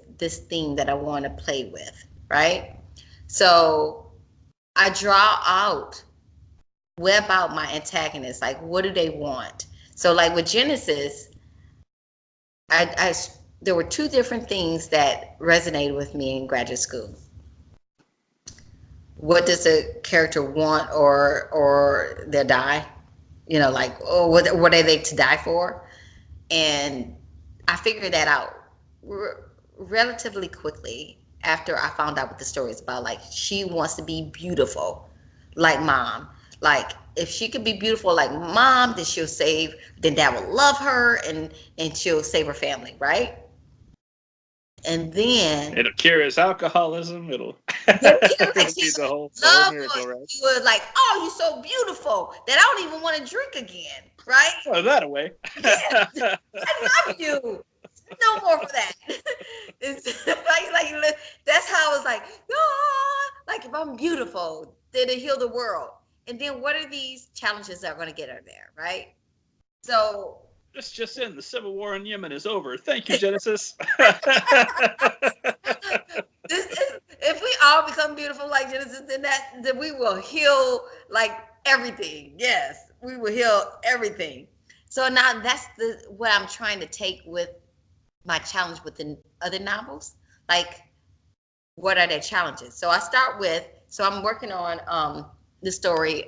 theme that I want to play with, right? So I web out my antagonists, like, what do they want? So like with Genesis, there were 2 different things that resonated with me in graduate school. What does the character want, or they'll die? What are they to die for? And I figured that out relatively quickly after I found out what the story is about. Like, she wants to be beautiful like mom. Like, if she could be beautiful like mom, then dad will love her, and she'll save her family, right? And then it'll cure his alcoholism. It'll, it'll it'll be the whole miracle, right? he was like, "Oh, you're so beautiful that I don't even want to drink again." Right? Oh, that away. Yes, I love you. No more for that. It's like that's how I was like, ah, like if I'm beautiful, then it heal the world. And then what are these challenges that are going to get her there, right? So Just in, the civil war in Yemen is over. Thank you, Genesis. if we all become beautiful like Genesis, then we will heal like everything. Yes, we will heal everything. So now that's what I'm trying to take with my challenge with the other novels. Like, what are their challenges? So I start with, so I'm working on the story,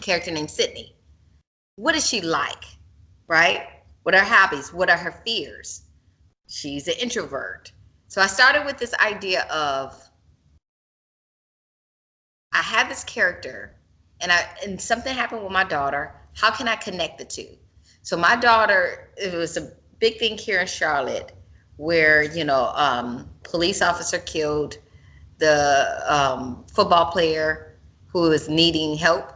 character named Sydney. What is she like, right? What are her hobbies? What are her fears? She's an introvert. So I started with this idea of, I have this character and something happened with my daughter. How can I connect the two? So my daughter, it was a big thing here in Charlotte where, police officer killed the football player who was needing help.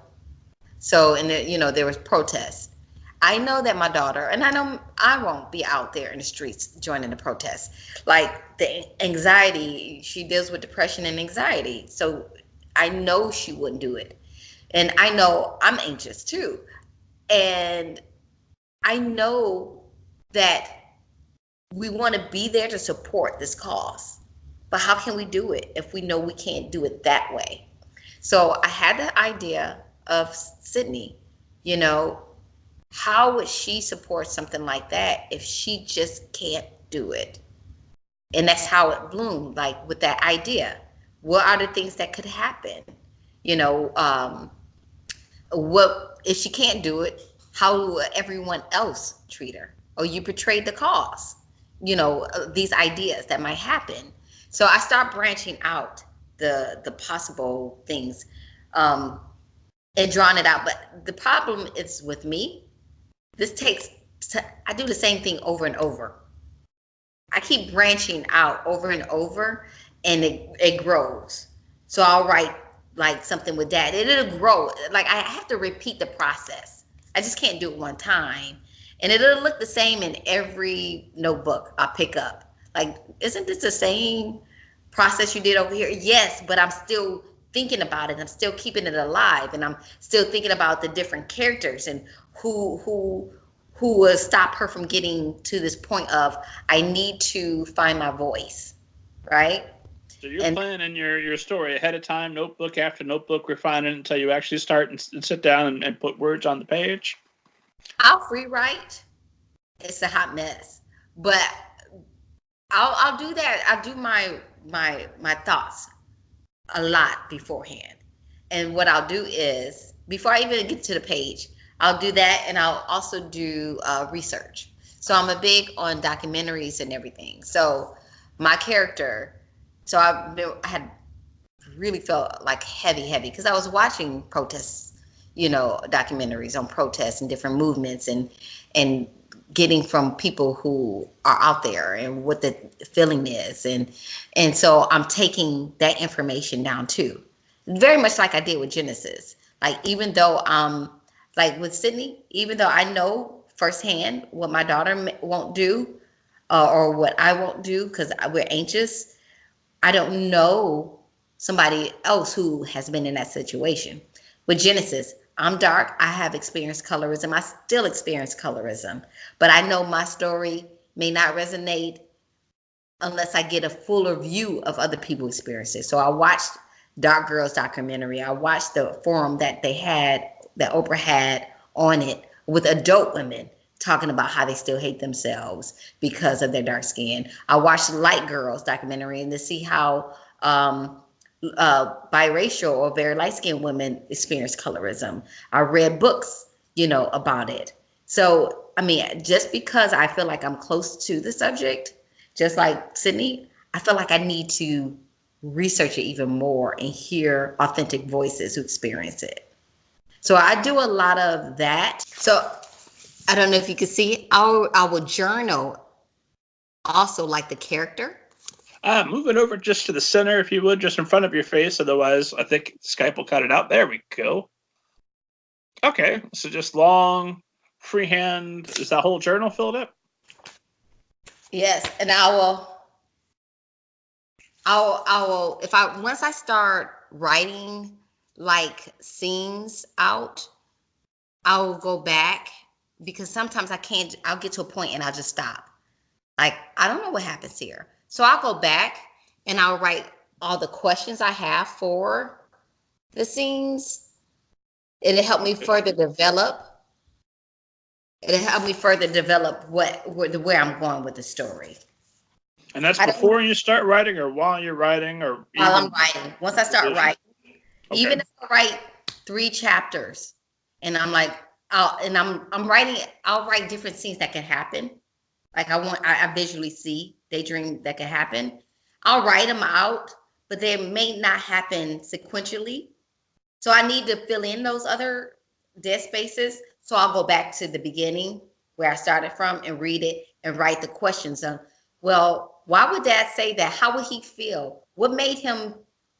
So, and there was protests. I know that my daughter, and I know I won't be out there in the streets joining the protests. Like the anxiety, she deals with depression and anxiety. So I know she wouldn't do it. And I know I'm anxious too. And I know that we want to be there to support this cause. But how can we do it if we know we can't do it that way? So I had the idea of Sydney, how would she support something like that if she just can't do it? And that's how it bloomed, like with that idea. What are the things that could happen? What if she can't do it? How will everyone else treat her? Or you betrayed the cause? These ideas that might happen. So I start branching out the possible things and drawing it out. But the problem is with me, I do the same thing over and over. I keep branching out over and over, and it grows. So I'll write like something with that. It'll grow. Like I have to repeat the process. I just can't do it one time. And it'll look the same in every notebook I pick up. Like, isn't this the same process you did over here? Yes, but I'm still thinking about it. I'm still keeping it alive, and I'm still thinking about the different characters and who will stop her from getting to this point of, I need to find my voice, right? So you're planning your story ahead of time, notebook after notebook, refining it until you actually start and sit down and put words on the page? I'll free write. It's a hot mess, but I'll do that. I'll do my thoughts a lot beforehand. And what I'll do is, before I even get to the page, I'll do that, and I'll also do research. So I'm a big on documentaries and everything. So my character, I had really felt like heavy because I was watching protests, documentaries on protests and different movements and getting from people who are out there and what the feeling is. And so I'm taking that information down too. Very much like I did with Genesis. Like, even though like with Sydney, even though I know firsthand what my daughter won't do or what I won't do because we're anxious, I don't know somebody else who has been in that situation. With Genesis, I'm dark. I have experienced colorism. I still experience colorism. But I know my story may not resonate unless I get a fuller view of other people's experiences. So I watched Dark Girls documentary. I watched the forum that Oprah had on it with adult women talking about how they still hate themselves because of their dark skin. I watched Light Girls documentary and to see how biracial or very light-skinned women experience colorism. I read books, about it. So, just because I feel like I'm close to the subject, just like Sydney, I feel like I need to research it even more and hear authentic voices who experience it. So I do a lot of that. So I don't know if you can see, I will journal also like the character. Moving over just to the center, if you would, just in front of your face. Otherwise, I think Skype will cut it out. There we go. Okay, so just long, freehand. Is that whole journal filled up? Yes, and once I start writing like scenes out, I'll go back because sometimes I'll get to a point and I'll just stop. Like, I don't know what happens here. So I'll go back and I'll write all the questions I have for the scenes. It'll help me further develop. It'll help me further develop where I'm going with the story. And that's before you start writing, or while you're writing, or while I'm writing. Once I start writing, okay. Even if I write 3 chapters, and I'm like, I'm writing. I'll write different scenes that can happen. Like I visually see daydream that can happen. I'll write them out, but they may not happen sequentially. So I need to fill in those other dead spaces. So I'll go back to the beginning where I started from and read it and write the questions on, well, why would Dad say that? How would he feel? What made him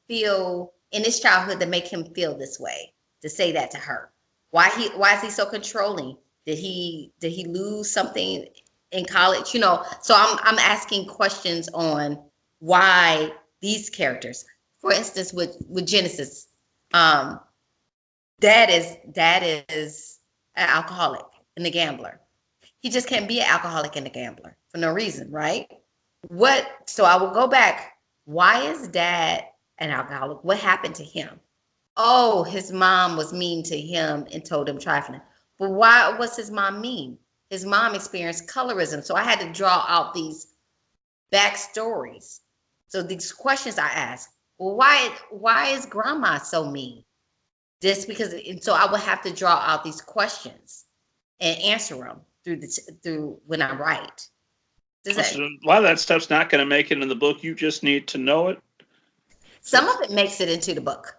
feel in his childhood to make him feel this way, to say that to her? Why is he so controlling? Did he lose something in college? So I'm asking questions on why these characters. For instance, with Genesis, Dad is an alcoholic and a gambler. He just can't be an alcoholic and a gambler for no reason, right? So I will go back. Why is Dad an alcoholic? What happened to him? Oh, his mom was mean to him and told him trifling. But why was his mom mean? His mom experienced colorism. So I had to draw out these backstories. So these questions I asked, well, why is grandma so mean? Just because, and so I would have to draw out these questions and answer them through when I write. A lot of that stuff's not going to make it in the book. You just need to know it. Some of it makes it into the book.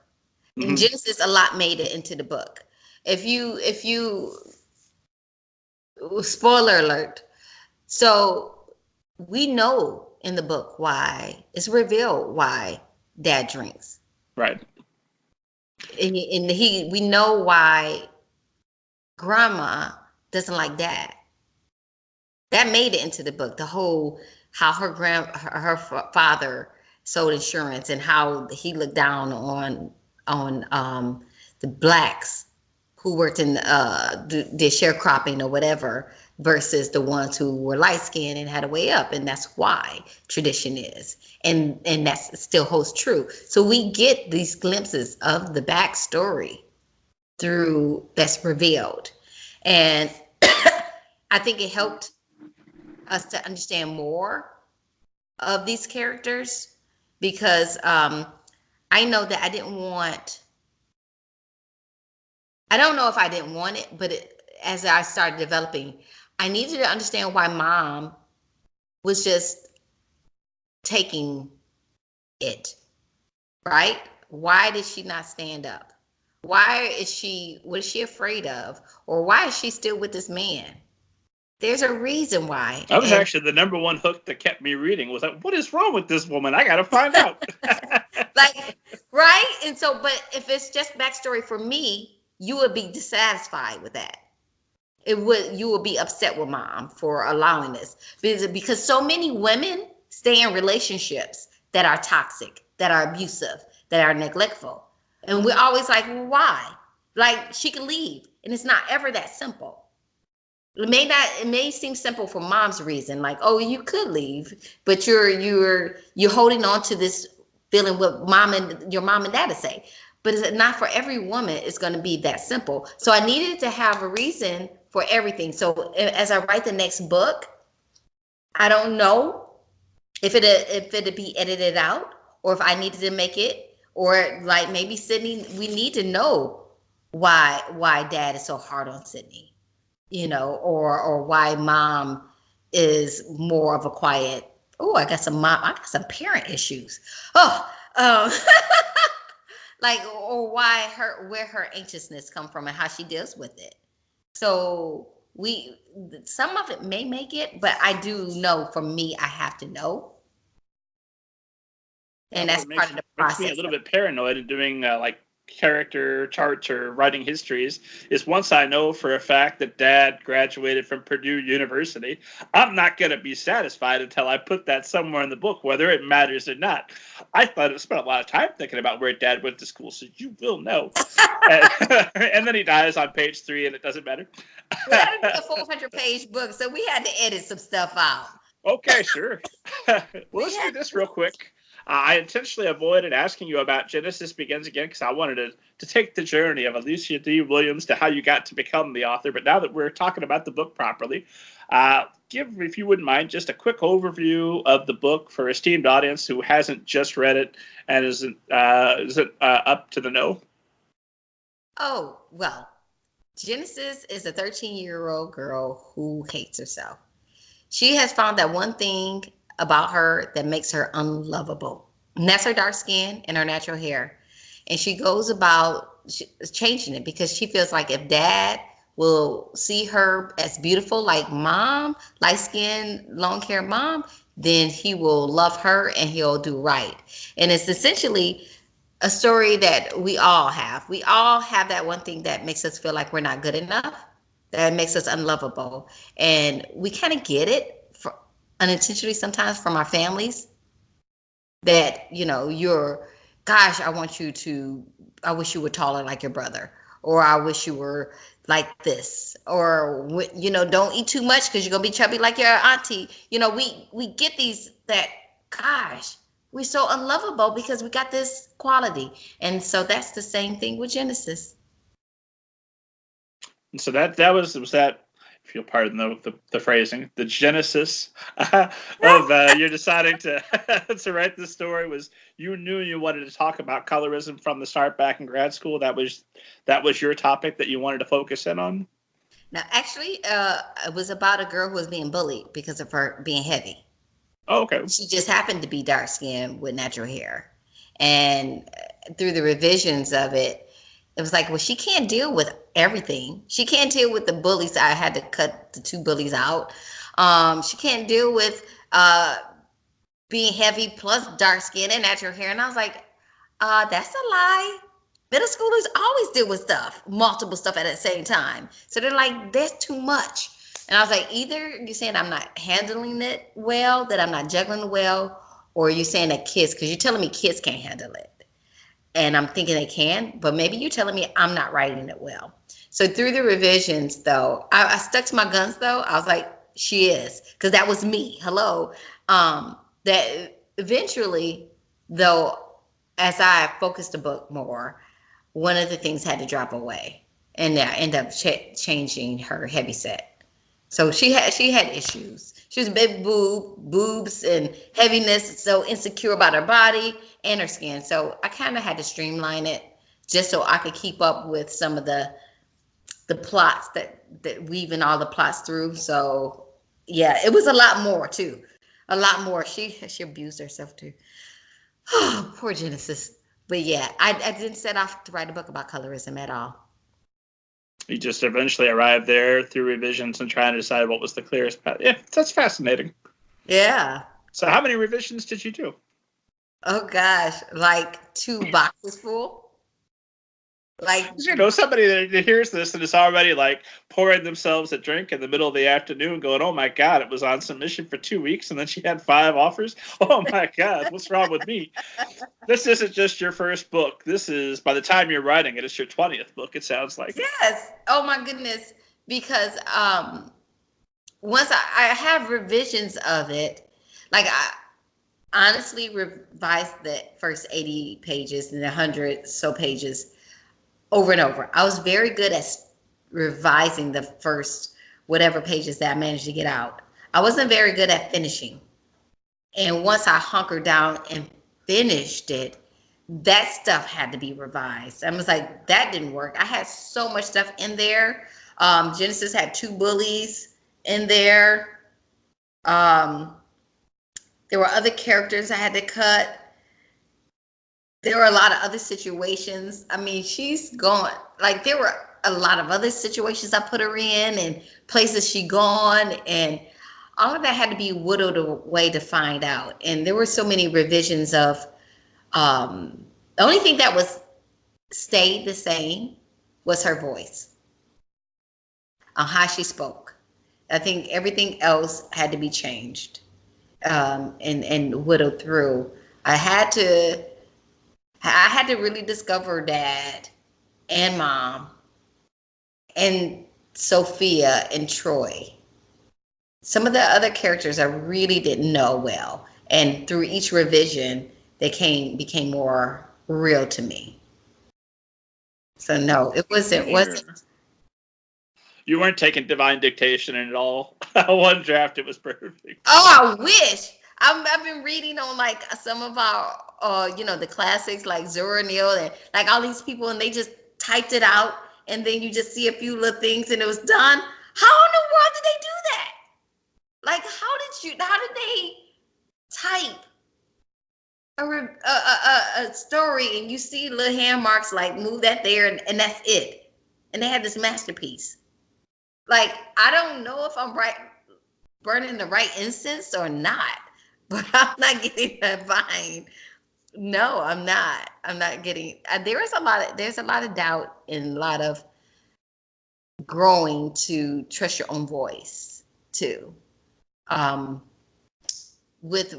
Mm-hmm. In Genesis, a lot made it into the book. If you spoiler alert. So we know in the book why it's revealed why Dad drinks. Right. And we know why grandma doesn't like Dad. That made it into the book. The whole how her father sold insurance and how he looked down on the blacks who worked in did sharecropping or whatever versus the ones who were light skinned and had a way up, and that's why tradition is, and that still holds true. So we get these glimpses of the backstory through that's revealed, and I think it helped us to understand more of these characters because I know that I don't know if I didn't want it, but as I started developing, I needed to understand why Mom was just taking it, right? Why did she not stand up? What is she afraid of? Or why is she still with this man? There's a reason why. That was actually the number one hook that kept me reading was like, what is wrong with this woman? I got to find out. Like, right? And so, but if it's just backstory for me, you would be dissatisfied with that. You would be upset with Mom for allowing this because so many women stay in relationships that are toxic, that are abusive, that are neglectful. And we're always like, well, why? Like, she could leave. And it's not ever that simple. It may seem simple for Mom's reason, like, oh, you could leave, but you're holding on to this feeling what your mom and dad to say. But it's not for every woman. It's going to be that simple. So I needed to have a reason for everything. So as I write the next book, I don't know if it'd be edited out or if I needed to make it, or like maybe Sydney, we need to know why Dad is so hard on Sydney. Or why Mom is more of a quiet. Oh, I got some parent issues. Like, or where her anxiousness come from and how she deals with it. So we some of it may make it, but I do know for me, I have to know, and What that's part of the makes me a process. little bit paranoid in doing like character charts or writing histories is once I know for a fact that Dad graduated from Purdue University, I'm not going to be satisfied until I put that somewhere in the book, whether it matters or not. I thought I spent a lot of time thinking about where Dad went to school, so you will know. and, and then he dies on page 3, and it doesn't matter. Well, that would be a 400-page book, so we had to edit some stuff out. Okay, sure. Well, let's do this real quick. I intentionally avoided asking you about Genesis Begins Again because I wanted to take the journey of Alicia D. Williams to how you got to become the author. But now that we're talking about the book properly, give, if you wouldn't mind, just a quick overview of the book for esteemed audience who hasn't just read it and isn't up to the know. Oh, well, Genesis is a 13-year-old girl who hates herself. She has found that one thing about her that makes her unlovable. And that's her dark skin and her natural hair. And she goes about changing it because she feels like if Dad will see her as beautiful like Mom, light skin, long hair Mom, then he will love her and he'll do right. And it's essentially a story that we all have. We all have that one thing that makes us feel like we're not good enough, that makes us unlovable. And we kind of get it unintentionally sometimes from our families that, gosh, I wish you were taller like your brother, or I wish you were like this, or, don't eat too much because you're going to be chubby like your auntie. We get these that, gosh, we're so unlovable because we got this quality. And so that's the same thing with Genesis. And so that was that, if you'll pardon the phrasing, the genesis of you're deciding to to write this story was you knew you wanted to talk about colorism from the start back in grad school. That was your topic that you wanted to focus in on? Now, actually, it was about a girl who was being bullied because of her being heavy. Oh, okay. She just happened to be dark skinned with natural hair. And through the revisions of it, it was like, well, she can't deal with everything. She can't deal with the bullies. I had to cut the 2 bullies out. She can't deal with being heavy plus dark skin and natural hair. And I was like, that's a lie. Middle schoolers always deal with multiple stuff at the same time. So they're like, there's too much. And I was like, either you're saying I'm not handling it well, that I'm not juggling well, or you're saying that kids, because you're telling me kids can't handle it. And I'm thinking they can, but maybe you're telling me I'm not writing it well. So through the revisions, though, I stuck to my guns, though. I was like, she is, because that was me. Hello. That eventually, though, as I focused the book more, one of the things had to drop away, and I ended up changing her heavy set. So she had issues. She was big boobs and heaviness, so insecure about her body and her skin. So I kind of had to streamline it just so I could keep up with some of the plots that weaving all the plots through. So yeah, it was a lot more too. A lot more. She abused herself too. Oh, poor Genesis. But yeah, I didn't set off to write a book about colorism at all. You just eventually arrived there through revisions and trying to decide what was the clearest path. Yeah, that's fascinating. Yeah. So how many revisions did you do? Oh gosh, like 2 boxes full. Like, somebody that hears this and is already like pouring themselves a drink in the middle of the afternoon going, oh my God, it was on submission for 2 weeks and then she had 5 offers. Oh my God, what's wrong with me? This isn't just your first book. This is, by the time you're writing it, it's your 20th book, it sounds like. Yes. Oh my goodness. Because once I have revisions of it, like I honestly revised the first 80 pages and 100 so pages over and over. I was very good at revising the first whatever pages that I managed to get out. I wasn't very good at finishing. And once I hunkered down and finished it, that stuff had to be revised. I was like, that didn't work. I had so much stuff in there. Genesis had 2 bullies in there. There were other characters I had to cut. There were a lot of other situations. I mean, she's going, like, there were a lot of other situations I put her in and places she gone, and all of that had to be whittled away to find out. And there were so many revisions of the only thing that was stayed the same was her voice, on how she spoke. I think everything else had to be changed and whittled through. I had to really discover Dad and Mom and Sophia and Troy. Some of the other characters I really didn't know well, and through each revision, they became more real to me. So no, it wasn't. You weren't taking divine dictation at all. One draft, it was perfect. Oh, I wish. I've been reading on like some of our, the classics like Zora Neale and like all these people, and they just typed it out, and then you just see a few little things, and it was done. How in the world did they do that? Like, how did they type a story, and you see little hand marks like move that there, and that's it, and they had this masterpiece. Like, I don't know if I'm right, burning the right incense or not, but I'm not getting that vine. No, I'm not. I'm not getting. There's a lot of doubt and a lot of growing to trust your own voice too. With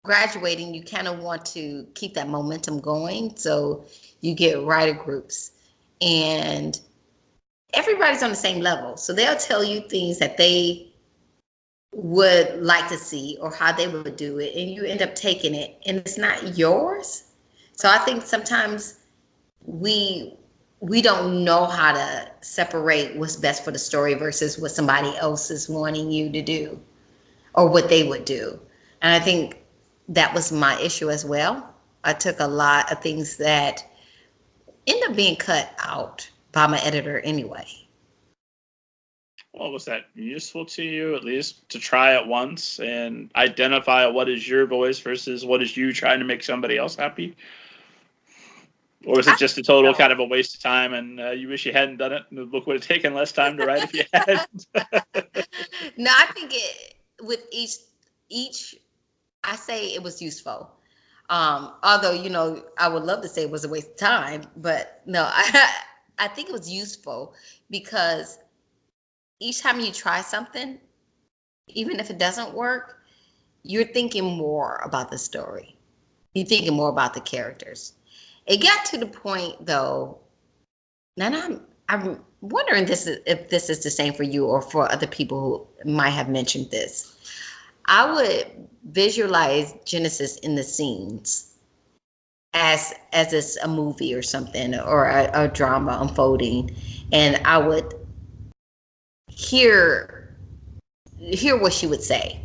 graduating, you kind of want to keep that momentum going, so you get writer groups, and everybody's on the same level, so they'll tell you things that they would like to see or how they would do it, and you end up taking it, and it's not yours. So I think sometimes we don't know how to separate what's best for the story versus what somebody else is wanting you to do or what they would do. And I think that was my issue as well. I took a lot of things that end up being cut out by my editor anyway. Well, was that useful to you, at least to try it once and identify what is your voice versus what is you trying to make somebody else happy? Or was it just a total kind of a waste of time, and you wish you hadn't done it, and the book would have taken less time to write if you hadn't? No, I think with each, I say it was useful. Although, I would love to say it was a waste of time, but no, I think it was useful because each time you try something, even if it doesn't work, you're thinking more about the story. You're thinking more about the characters. It got to the point, though, and I'm wondering if this is the same for you or for other people who might have mentioned this. I would visualize Genesis in the scenes as it's a movie or something, or a drama unfolding, and I would hear what she would say,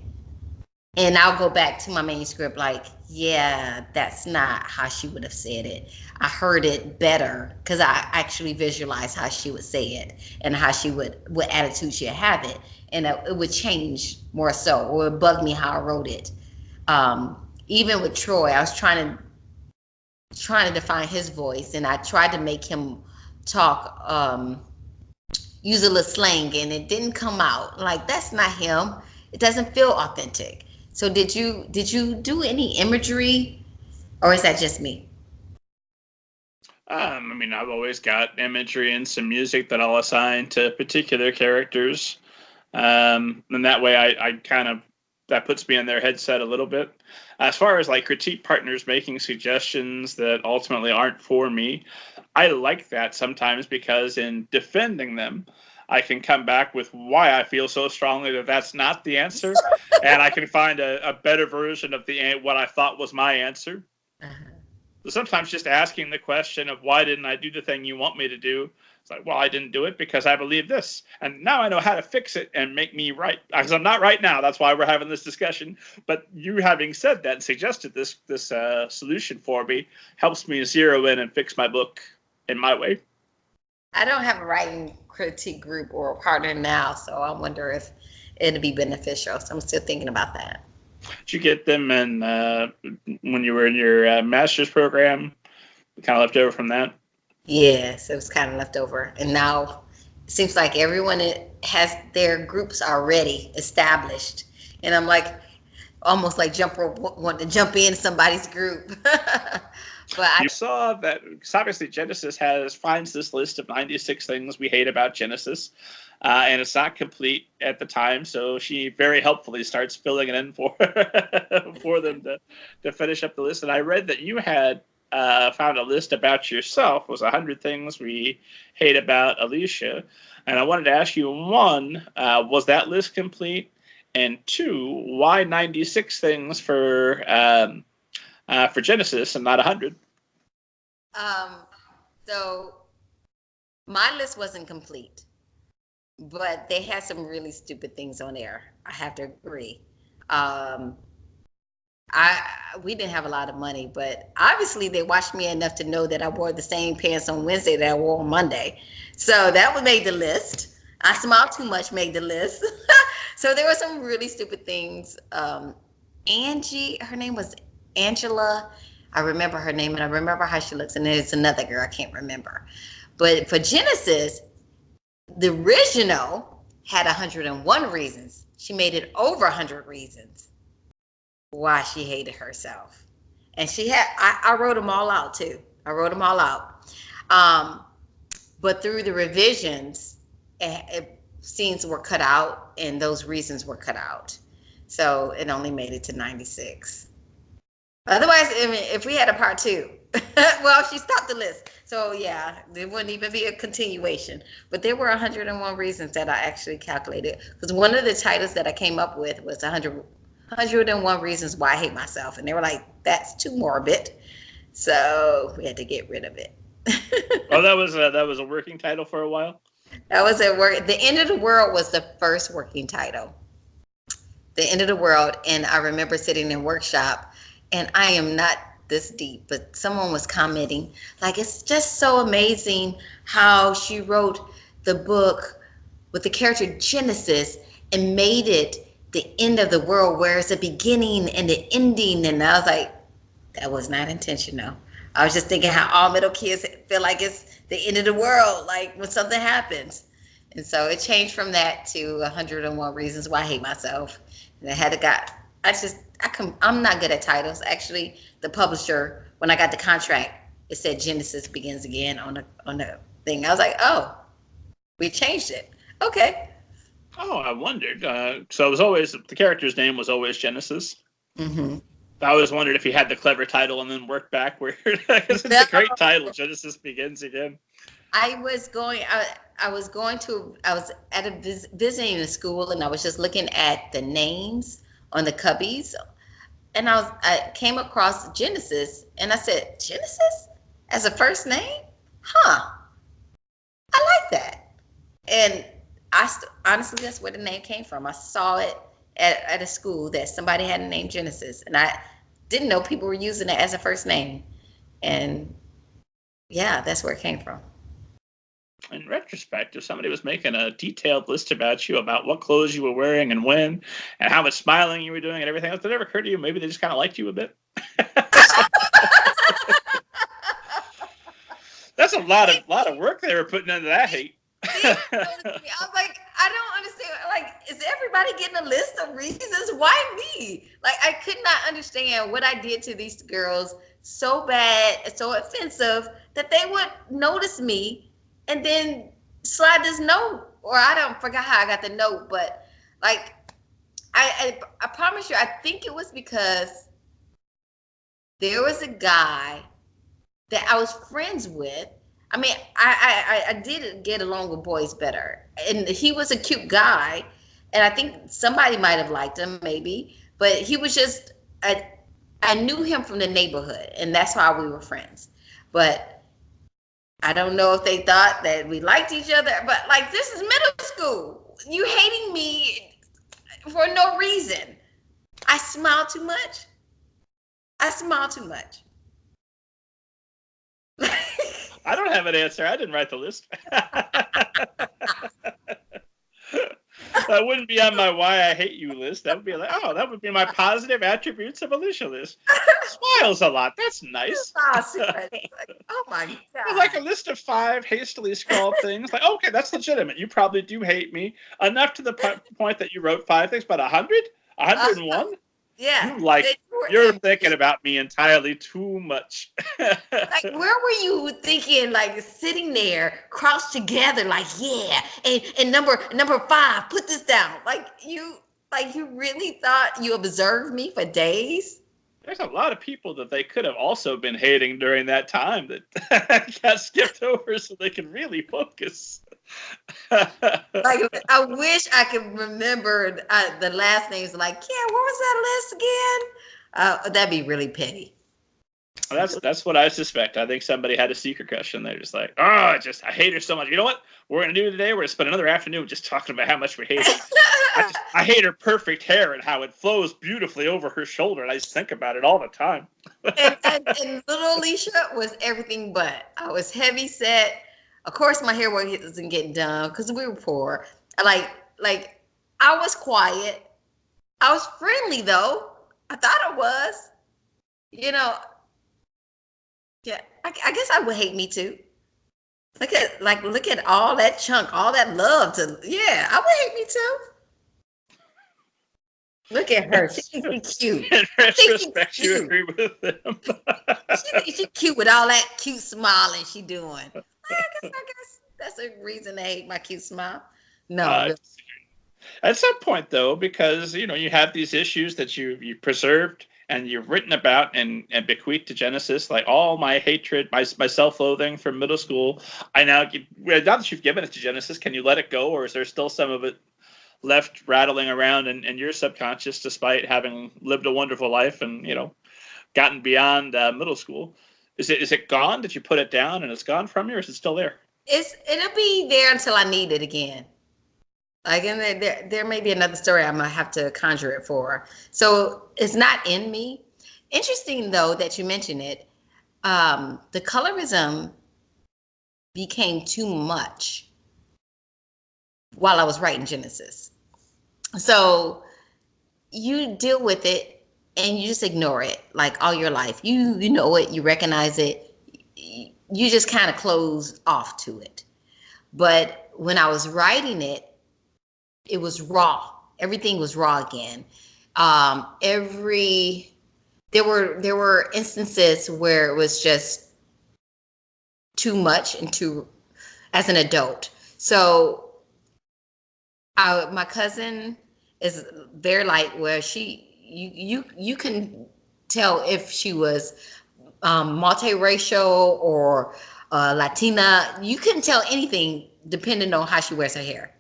and I'll go back to my manuscript like, yeah, that's not how she would have said it. I heard it better because I actually visualized how she would say it and how she what attitude she'd have it, and it would change more so, or it bugged me how I wrote it. Even with Troy, I was trying to define his voice, and I tried to make him talk, use a little slang, and it didn't come out. Like, that's not him. It doesn't feel authentic. So did you do any imagery, or is that just me? I've always got imagery and some music that I'll assign to particular characters. And that way I kind of, that puts me in their headset a little bit. As far as like critique partners making suggestions that ultimately aren't for me, I like that sometimes because in defending them, I can come back with why I feel so strongly that that's not the answer, and I can find a better version of what I thought was my answer. Uh-huh. So sometimes just asking the question of why didn't I do the thing you want me to do? It's like, well, I didn't do it because I believe this, and now I know how to fix it and make me right. Because I'm not right now. That's why we're having this discussion. But you having said that and suggested this solution for me helps me zero in and fix my book in my way. I don't have a writing critique group or a partner now, so I wonder if it'd be beneficial. So I'm still thinking about that. Did you get them when you were in your master's program? Kind of left over from that? Yes, it was kind of left over. And now it seems like everyone has their groups already established. And I'm like, almost like want to jump in somebody's group. But You saw that, because obviously Genesis finds this list of 96 things we hate about Genesis, and it's not complete at the time, so she very helpfully starts filling it in for for them to finish up the list. And I read that you had found a list about yourself. It was 100 things we hate about Alicia, and I wanted to ask you, one, was that list complete? And two, why 96 things for Genesis and not 100? So my list wasn't complete, but they had some really stupid things on there. I have to agree. We didn't have a lot of money, but obviously they watched me enough to know that I wore the same pants on Wednesday that I wore on Monday. So that would made the list. I smiled too much made the list. So there were some really stupid things. Angie, her name was Angela. I remember her name and I remember how she looks. And there's another girl I can't remember. But for Genesis, the original had 101 reasons. She made it over 100 reasons why she hated herself. And I wrote them all out too. I wrote them all out. But through the revisions, scenes were cut out and those reasons were cut out. So it only made it to 96. Otherwise, I mean, if we had a part two, well, she stopped the list. So yeah, there wouldn't even be a continuation. But there were 101 reasons that I actually calculated. Because one of the titles that I came up with was 101 reasons why I hate myself. And they were like, that's too morbid. So we had to get rid of it. Oh, that was a working title for a while? That was a work. The End of the World was the first working title. The End of the World. And I remember sitting in workshop, and I am not this deep, but someone was commenting, like, it's just so amazing how she wrote the book with the character Genesis and made it the end of the world, where it's a beginning and the ending. And I was like, that was not intentional. I was just thinking how all middle kids feel like it's the end of the world, like when something happens. And so it changed from that to 101 Reasons Why I Hate Myself. And I had to I'm not good at titles. Actually, the publisher, when I got the contract, it said Genesis Begins Again on the thing. I was like, oh, we changed it. Okay. Oh, I wondered. So it was always, the character's name was always Genesis. Mm-hmm. I always wondered if he had the clever title and then worked backward. It's a great title, Genesis Begins Again. I was at visiting a school, and I was just looking at the names on the cubbies, and I came across Genesis, and I said, Genesis as a first name? Huh. I like that. And honestly, that's where the name came from. I saw it at a school that somebody had a name Genesis, and I didn't know people were using it as a first name. And yeah, that's where it came from. In retrospect, if somebody was making a detailed list about you, about what clothes you were wearing and when, and how much smiling you were doing and everything else, did it ever occur to you maybe they just kind of liked you a bit? That's a lot of work they were putting into that hate. I was like, I don't understand. Like, is everybody getting a list of reasons? Why me? Like, I could not understand what I did to these girls so bad, so offensive, that they would notice me and then slide this note. Or I don't forget how I got the note, but like, I promise you, I think it was because there was a guy that I was friends with. I mean, I did get along with boys better, and he was a cute guy, and I think somebody might have liked him, maybe, but he was just, I knew him from the neighborhood, and that's why we were friends. But I don't know if they thought that we liked each other, but like, this is middle school. You hating me for no reason. I smile too much. I don't have an answer. I didn't write the list. That wouldn't be on my why I hate you list. That would be like, oh, that would be my positive attributes of Alicia list. Smiles a lot. That's nice. Oh my God. Like a list of 5 hastily scrawled things. Like, okay, that's legitimate. You probably do hate me enough to the point that you wrote 5 things, but 100? 101? Yeah. You're thinking about me entirely too much. Like, where were you thinking, like, sitting there, crouched together, like, yeah, and number 5, put this down. Like you really thought you observed me for days? There's a lot of people that they could have also been hating during that time that got skipped over so they can really focus. Like, I wish I could remember the last names. Like, yeah, what was that list again? That'd be really petty. That's what I suspect. I think somebody had a secret crush and they're just like, oh, I hate her so much. You know what we're gonna do today? We're gonna spend another afternoon just talking about how much we hate her. I hate her perfect hair and how it flows beautifully over her shoulder. And I just think about it all the time. and little Alicia was everything but. I was heavy set. Of course, my hair wasn't getting done because we were poor. Like I was quiet. I was friendly though. I thought I was. You know. Yeah, I guess I would hate me too. Look at all that chunk, all that love to. Yeah, I would hate me too. Look at her. She's cute. In retrospect, you agree with them. She's cute with all that cute smiling she doing. I guess that's a reason to hate my cute smile. No. At some point, though, because you have these issues that you preserved and you've written about and bequeathed to Genesis, like all my hatred, my self-loathing from middle school. Now that you've given it to Genesis, can you let it go, or is there still some of it left rattling around in your subconscious, despite having lived a wonderful life and gotten beyond middle school? Is it gone? Did you put it down and it's gone from you, or is it still there? It'll be there until I need it again. Like, and there may be another story I might have to conjure it for. So it's not in me. Interesting though that you mentioned it. The colorism became too much while I was writing Genesis. So you deal with it and you just ignore it like all your life. You know it, you recognize it. You just kind of close off to it. But when I was writing it, it was raw. Everything was raw again. There were instances where it was just too much and too as an adult. So my cousin is very light, where you can tell if she was multiracial or Latina. You couldn't tell anything depending on how she wears her hair.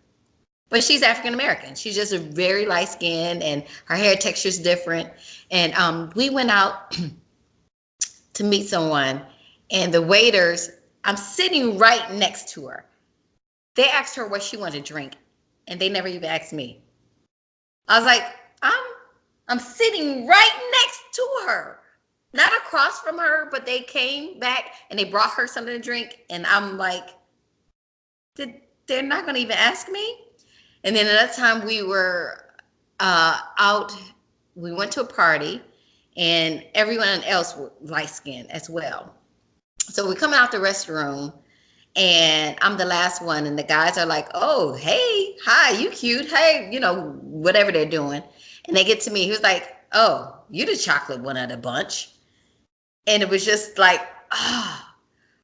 But she's African American. She's just a very light skin, and her hair texture is different. And we went out to meet someone, and the waiters, I'm sitting right next to her. They asked her what she wanted to drink, and they never even asked me. I was like, I'm sitting right next to her, not across from her, but they came back and they brought her something to drink, and I'm like, they're not going to even ask me? And then another time we were out, we went to a party, and everyone else was light skinned as well. So we come out the restroom, and I'm the last one, and the guys are like, oh, hey, hi, you cute, hey, whatever they're doing. And they get to me, he was like, oh, you the chocolate one of the bunch. And it was just like,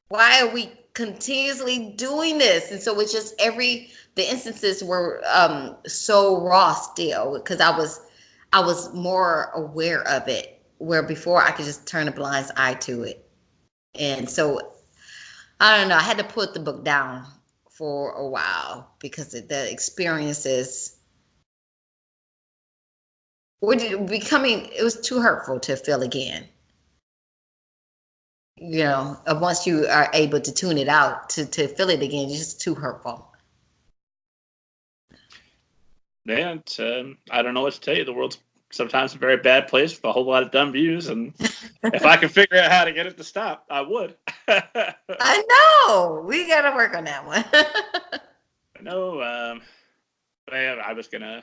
why are we continuously doing this? And so it's just the instances were so raw still, because I was more aware of it, where before I could just turn a blind eye to it. And so I don't know, I had to put the book down for a while because the experiences were becoming, it was too hurtful to feel again. Once you are able to tune it out, to feel it again, it's just too hurtful. Yeah, I don't know what to tell you. The world's sometimes a very bad place with a whole lot of dumb views, and if I could figure out how to get it to stop, I would. I know. We got to work on that one. I know. I was gonna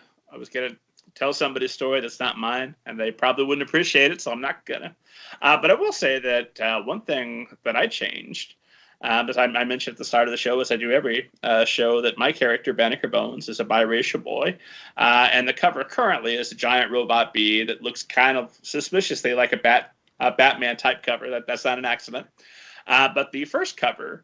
tell somebody's story that's not mine, and they probably wouldn't appreciate it, so I'm not gonna. But I will say that one thing that I changed, as I mentioned at the start of the show, as I do every show, that my character Banneker Bones is a biracial boy, and the cover currently is a giant robot bee that looks kind of suspiciously like a Batman type cover. That's not an accident. But the first cover,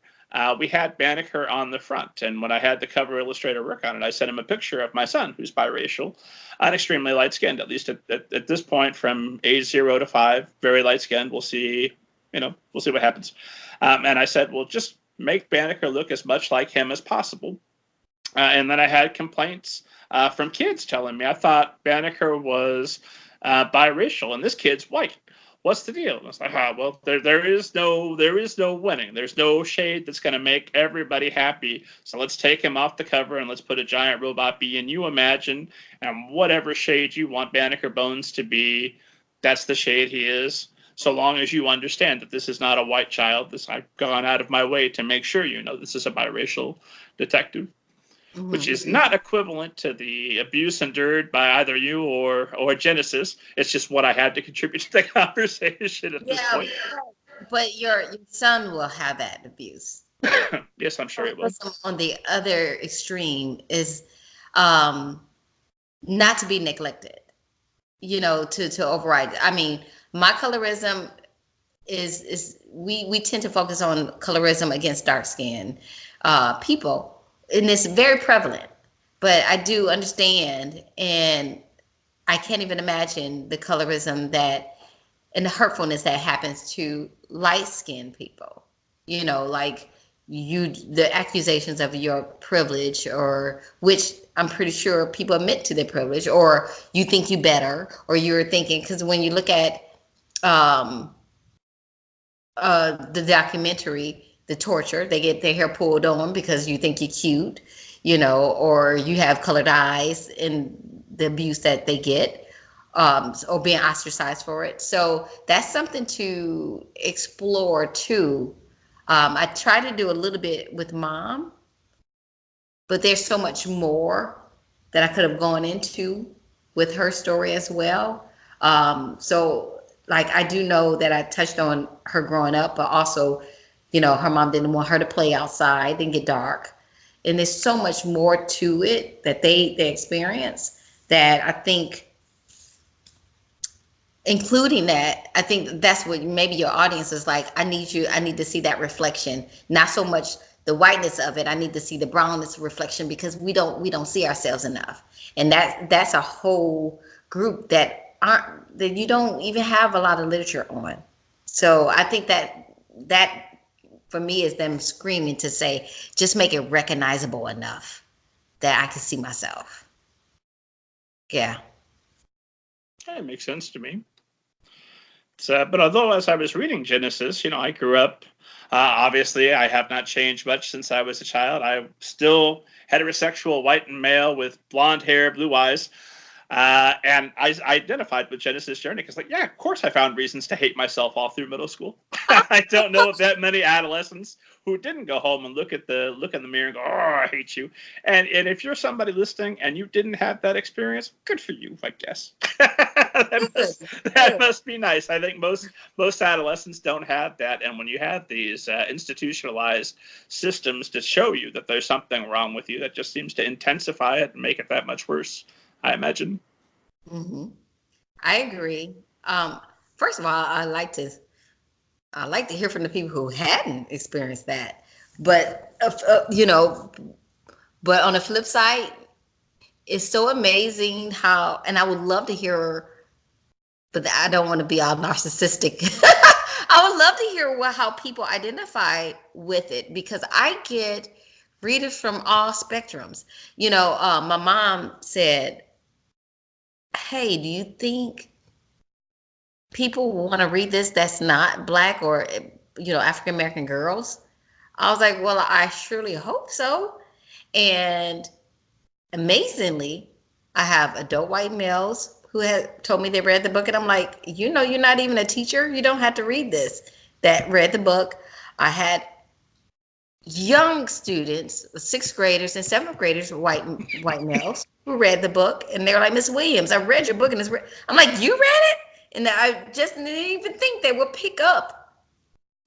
we had Banneker on the front, and when I had the cover illustrator work on it, I sent him a picture of my son, who's biracial, and extremely light-skinned, at least at this point, from age 0 to 5, very light-skinned. We'll see what happens. And I said, well, just make Banneker look as much like him as possible. And then I had complaints from kids telling me I thought Banneker was biracial, and this kid's white. What's the deal? And I was like, well, there is no winning. There's no shade that's going to make everybody happy. So let's take him off the cover and let's put a giant robot bee. And you imagine, whatever shade you want Banneker Bones to be, that's the shade he is. So long as you understand that this is not a white child, I've gone out of my way to make sure you know this is a biracial detective. Mm-hmm. Which is not equivalent to the abuse endured by either you or Genesis. It's just what I had to contribute to the conversation at this point. But your son will have that abuse. Yes, I'm sure he will. On the other extreme is not to be neglected, to override. I mean, my colorism is we tend to focus on colorism against dark-skinned people. And it's very prevalent, but I do understand, and I can't even imagine the colorism and the hurtfulness that happens to light-skinned people. Like the accusations of your privilege, or which I'm pretty sure people admit to their privilege, or you think you better, or you're thinking, because when you look at the documentary, the torture, they get their hair pulled on because you think you're cute, or you have colored eyes, and the abuse that they get, or being ostracized for it. So that's something to explore too. I try to do a little bit with Mom, but there's so much more that I could have gone into with her story as well. So like, I do know that I touched on her growing up, but also, her mom didn't want her to play outside and get dark. And there's so much more to it that they experience, that I think, including that, I think that's what maybe your audience is like, I need to see that reflection, not so much the whiteness of it. I need to see the brownness reflection, because we don't see ourselves enough. And that's a whole group that you don't even have a lot of literature on. So I think that for me is them screaming to say, just make it recognizable enough that I can see myself. Yeah. It makes sense to me. But although as I was reading Genesis, I grew up, obviously I have not changed much since I was a child. I'm still heterosexual, white and male with blonde hair, blue eyes. And I identified with Genesis' journey because, of course I found reasons to hate myself all through middle school. I don't know of that many adolescents who didn't go home and look in the mirror and go, oh, I hate you. And if you're somebody listening and you didn't have that experience, good for you, I guess. that must be nice. I think most adolescents don't have that. And when you have these institutionalized systems to show you that there's something wrong with you, that just seems to intensify it and make it that much worse, I imagine. Mm-hmm. I agree. First of all, I like to hear from the people who hadn't experienced that. But but on the flip side, it's so amazing how, and I would love to hear, but I don't want to be all narcissistic. I would love to hear how people identify with it, because I get readers from all spectrums. My mom said, hey, do you think people want to read this that's not Black or, African American girls? I was like, well, I surely hope so. And amazingly, I have adult white males who had told me they read the book, and I'm like, you're not even a teacher. You don't have to read this. That read the book. I had young students, 6th graders and 7th graders, white males, who read the book, and they were like, Miss Williams, I read your book, and I'm like, you read it? And I just didn't even think they would pick up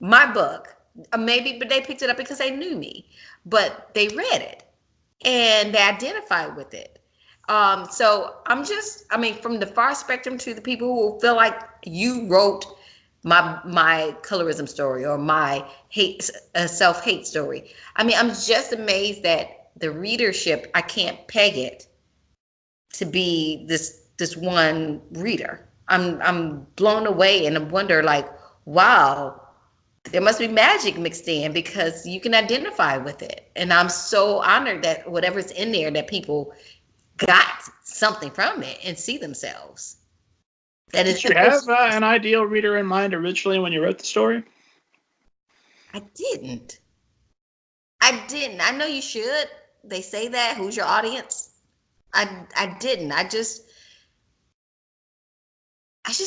my book. Maybe, but they picked it up because they knew me, but they read it and they identified with it. So I mean, from the far spectrum to the people who feel like you wrote my colorism story or my self-hate story. I mean, I'm just amazed that the readership, I can't peg it to be this one reader. I'm blown away and I wonder, like, wow, there must be magic mixed in because you can identify with it. And I'm so honored that whatever's in there, that people got something from it and see themselves. Did you have an ideal reader in mind originally when you wrote the story? I didn't. I know you should. They say that. Who's your audience? I didn't. I just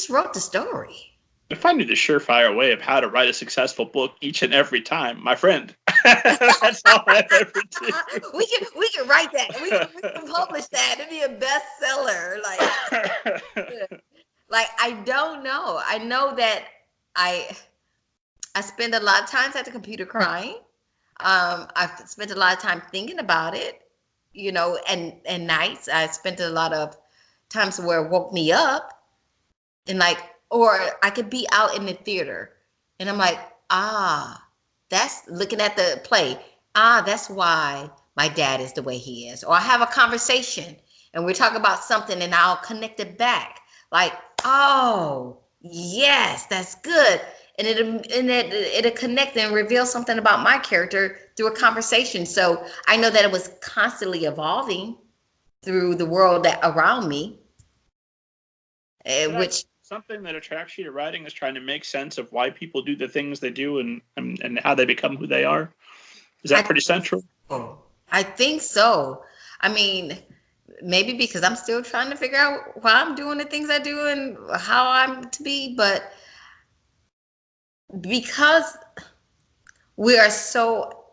wrote the story. If I knew the surefire way of how to write a successful book each and every time, my friend, that's all I ever did. We can write that. We can publish that. It'd be a bestseller. Like I don't know. I know that I spend a lot of times at the computer crying. I've spent a lot of time thinking about it, you know, and nights. I spent a lot of times where it woke me up, and like, or I could be out in the theater and I'm like, that's looking at the play. That's why my dad is the way he is. Or I have a conversation and we're talking about something and I'll connect it back. Like, oh, yes, that's good. And it'll connect and reveal something about my character through a conversation. So I know that it was constantly evolving through the world around me, which... Something that attracts you to writing is trying to make sense of why people do the things they do and how they become who they are. Is that pretty central? I think so. I mean, maybe because I'm still trying to figure out why I'm doing the things I do and how I'm to be, but because we are so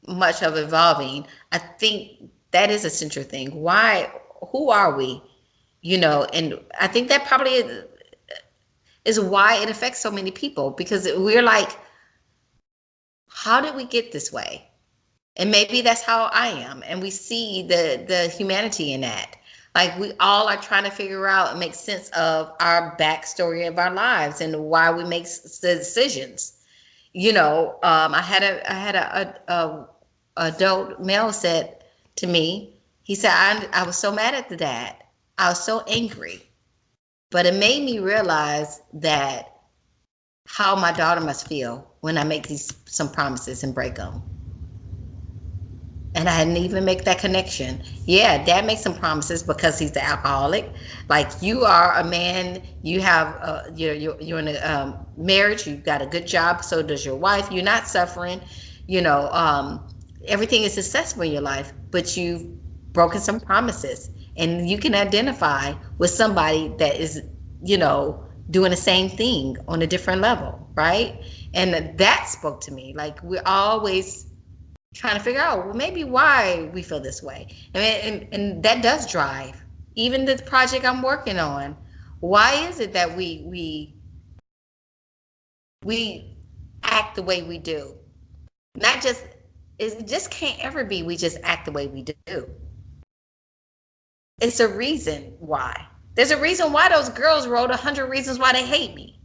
much of evolving, I think that is a central thing. Who are we? You know, and I think that probably is why it affects so many people, because we're like, how did we get this way? And maybe that's how I am. And we see the humanity in that. Like, we all are trying to figure out and make sense of our backstory of our lives and why we make the decisions. You know, I had a adult male said to me, he said, I was so mad at the dad. I was so angry. But it made me realize that how my daughter must feel when I make some promises and break them. And I didn't even make that connection. Yeah, dad makes some promises because he's the alcoholic. Like, you are a man, you have, you're in a marriage, you've got a good job, so does your wife. You're not suffering, you know, everything is successful in your life, but you've broken some promises. And you can identify with somebody that is, you know, doing the same thing on a different level, right? And that spoke to me. Like, we're always trying to figure out, well, maybe why we feel this way. And that does drive. Even the project I'm working on, why is it that we act the way we do? Not just, it just can't ever be we just act the way we do. It's a reason why. There's a reason why those girls wrote 100 reasons why they hate me.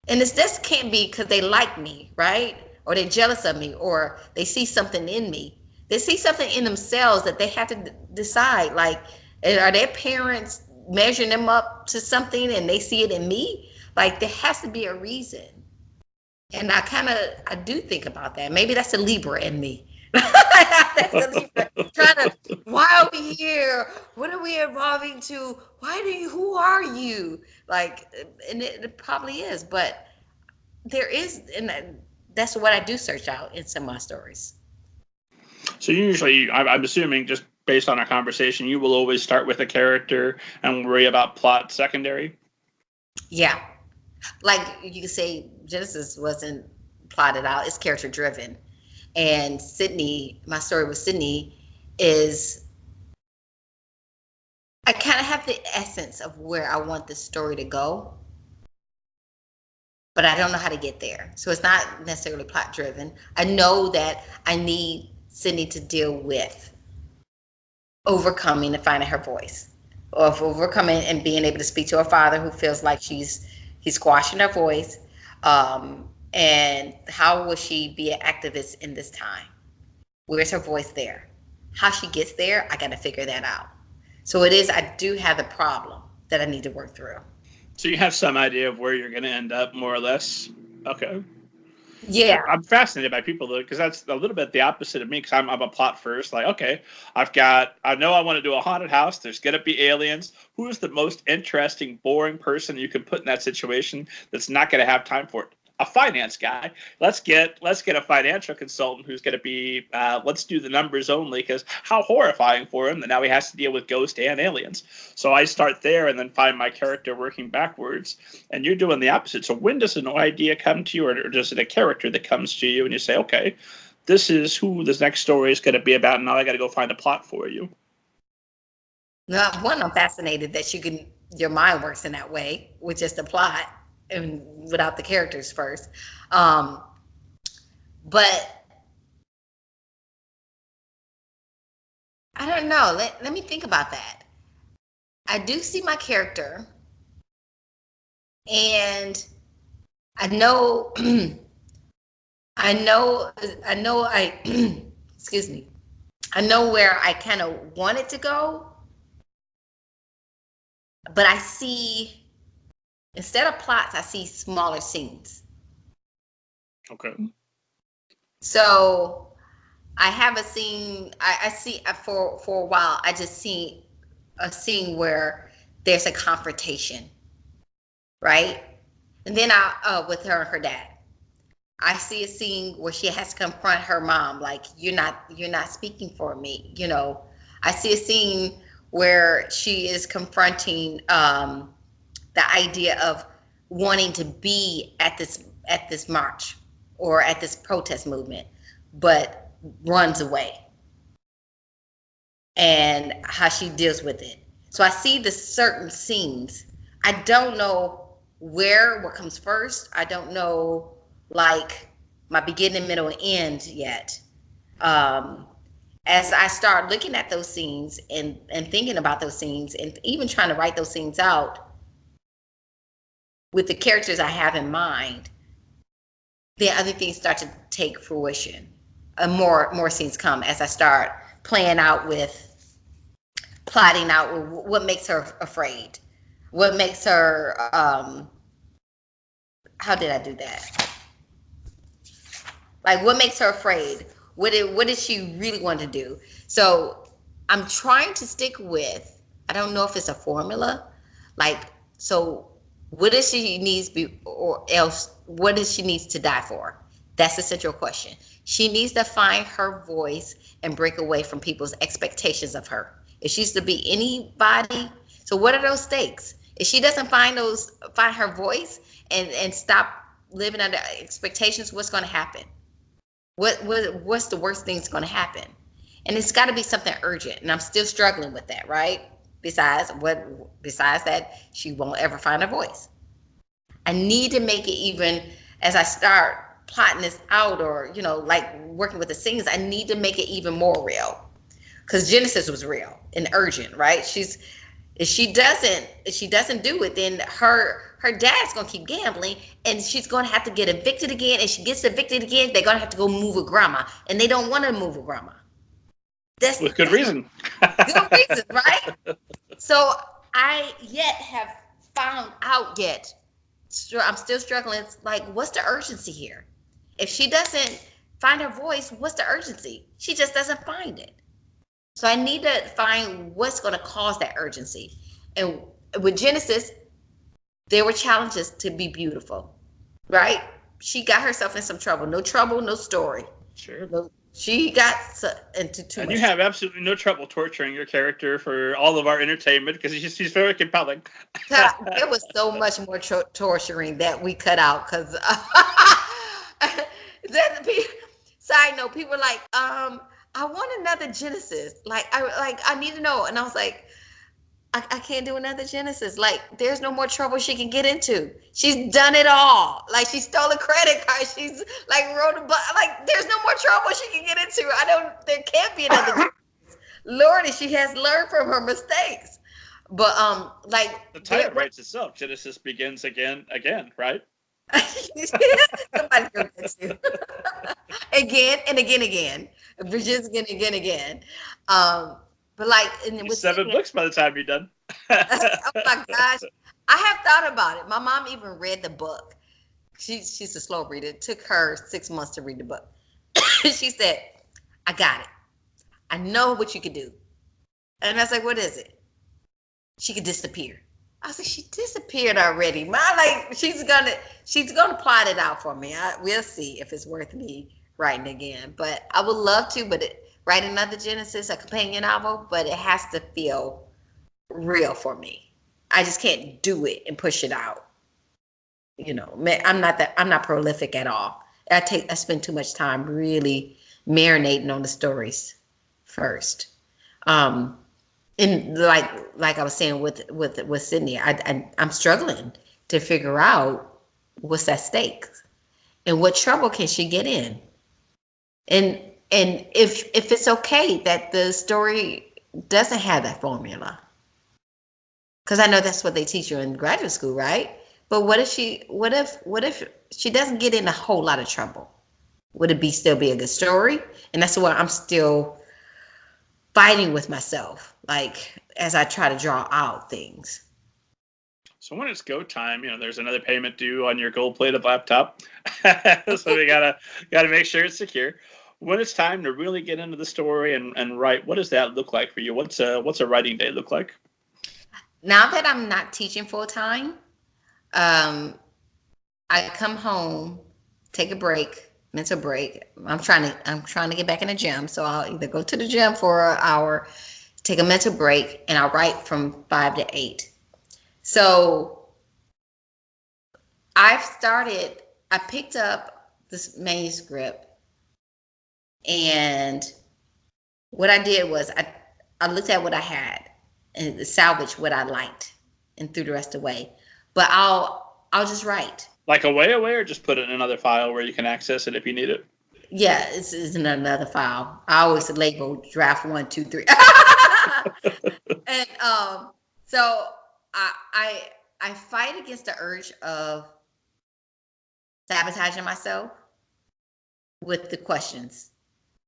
And this can't be because they like me, right? Or they're jealous of me, or they see something in me. They see something in themselves that they have to decide, like, are their parents measuring them up to something and they see it in me? Like, there has to be a reason. And I do think about that. Maybe that's a Libra in me. That's a Libra. Why are we here? What are we evolving to? Who are you? Like, and it probably is, but there is, and that's what I do search out in some of my stories. So usually, I'm assuming, just based on our conversation, you will always start with a character and worry about plot secondary? Yeah. Like, you could say Genesis wasn't plotted out, it's character driven. And Sydney, my story with Sydney is kind of have the essence of where I want the story to go, but I don't know how to get there. So it's not necessarily plot driven. I know that I need Sydney to deal with overcoming and finding her voice, or overcoming and being able to speak to her father, who feels like he's squashing her voice. And how will she be an activist in this time? Where's her voice there? How she gets there, I got to figure that out. So I do have the problem that I need to work through. So you have some idea of where you're going to end up, more or less? Okay. Yeah. I'm fascinated by people, though, because that's a little bit the opposite of me, because I'm a plot first. Like, okay, I know I want to do a haunted house. There's going to be aliens. Who's the most interesting, boring person you can put in that situation that's not going to have time for it? A finance guy. Let's get a financial consultant who's going to be, let's do the numbers only, because how horrifying for him that now he has to deal with ghosts and aliens. So I start there and then find my character working backwards. And you're doing the opposite. So when does an idea come to you, or does it a character that comes to you and you say, okay, this is who this next story is going to be about, and now I got to go find a plot for you? Now, one, I'm fascinated that your mind works in that way with just the plot and without the characters first. But I don't know. Let me think about that. I do see my character, and I know excuse me. I know where I kind of want it to go, but I see, instead of plots, I see smaller scenes. Okay. So I have a scene, I see for a while, I just see a scene where there's a confrontation, right? And then with her and her dad, I see a scene where she has to confront her mom, like, you're not speaking for me, you know. I see a scene where she is confronting the idea of wanting to be at this march or at this protest movement, but runs away, and how she deals with it. So I see the certain scenes. I don't know what comes first. I don't know, like, my beginning, middle, and end yet. As I start looking at those scenes and thinking about those scenes and even trying to write those scenes out with the characters I have in mind, then other things start to take fruition. More scenes come as I start plotting out what makes her afraid, what makes her, how did I do that? Like, what makes her afraid? What did she really want to do? So I'm trying to stick with, I don't know if it's a formula, like, so what does she needs or else what does she needs to die for? That's the central question. She needs to find her voice and break away from people's expectations of her. If she's to be anybody, so what are those stakes? If she doesn't find her voice and stop living under expectations, what's going to happen? What's the worst thing that's going to happen? And it's got to be something urgent, and I'm still struggling with that, right? Besides that, she won't ever find her voice. I need to make it, even as I start plotting this out, or, you know, like working with the scenes, I need to make it even more real, because Genesis was real and urgent, right? If she doesn't do it, then her dad's gonna keep gambling, and she's gonna have to get evicted again. And she gets evicted again, they're gonna have to go move with grandma, and they don't want to move with grandma. That's with good reason. Good reason, right? So I have found out yet. I'm still struggling. It's like, what's the urgency here? If she doesn't find her voice, what's the urgency? She just doesn't find it. So I need to find what's going to cause that urgency. And with Genesis, there were challenges to be beautiful, right? She got herself in some trouble. No trouble, no story. Sure. She got into too much. And you have absolutely no trouble torturing your character for all of our entertainment, because she's very compelling. There was so much more torturing that we cut out, because side note, people were like, I want another Genesis. I need to know. And I was like, I can't do another Genesis. Like, there's no more trouble she can get into. She's done it all. Like, she stole a credit card. She's like wrote a book. Like, there's no more trouble she can get into. There can't be another Genesis. Lordy, she has learned from her mistakes. But like the title writes itself. Genesis begins again, right? Somebody wrote that too. Again and again. Just again. But like, and it was 7 books by the time you're done. Oh my gosh, I have thought about it. My mom even read the book. She's a slow reader. It took her 6 months to read the book. She said, "I got it. I know what you could do." And I was like, "What is it?" She could disappear. I was like, "She disappeared already." She's gonna plot it out for me. We'll see if it's worth me writing again. But I would love to. Write another Genesis, a companion novel, but it has to feel real for me. I just can't do it and push it out. You know, I'm not prolific at all. I spend too much time really marinating on the stories first. And like I was saying with Sydney, I'm struggling to figure out what's at stake and what trouble can she get in. And if it's okay that the story doesn't have that formula, because I know that's what they teach you in graduate school, right? But what if she doesn't get in a whole lot of trouble? Would it still be a good story? And that's why I'm still fighting with myself, like as I try to draw out things. So when it's go time, there's another payment due on your gold-plated laptop, so we gotta make sure it's secure. When it's time to really get into the story and write, what does that look like for you? What's a writing day look like? Now that I'm not teaching full time, I come home, take a break, mental break. I'm trying to get back in the gym, so I'll either go to the gym for an hour, take a mental break, and I'll write from 5 to 8. So I picked up this manuscript. And what I did was I looked at what I had and salvaged what I liked and threw the rest away. But I'll just write. Like away, or just put it in another file where you can access it if you need it? Yeah, it's in another file. I always label draft 1, 2, 3. And so I fight against the urge of sabotaging myself with the questions.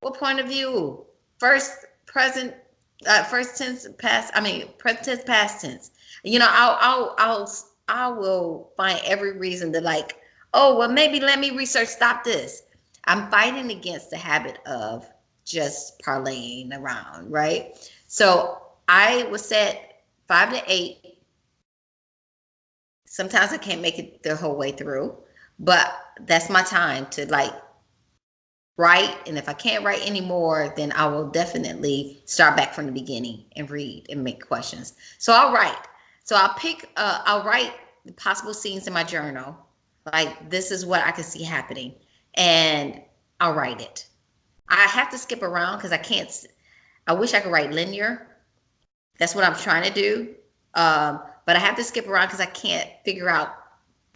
What point of view? Present tense, past tense, past tense. I will find every reason to maybe let me research, stop this. I'm fighting against the habit of just parlaying around, right? So I was set 5 to 8. Sometimes I can't make it the whole way through, but that's my time to write. And if I can't write anymore, then I will definitely start back from the beginning and read and make questions. So I'll write. So I'll write the possible scenes in my journal. Like, this is what I can see happening. And I'll write it. I have to skip around because I wish I could write linear. That's what I'm trying to do. But I have to skip around because I can't figure out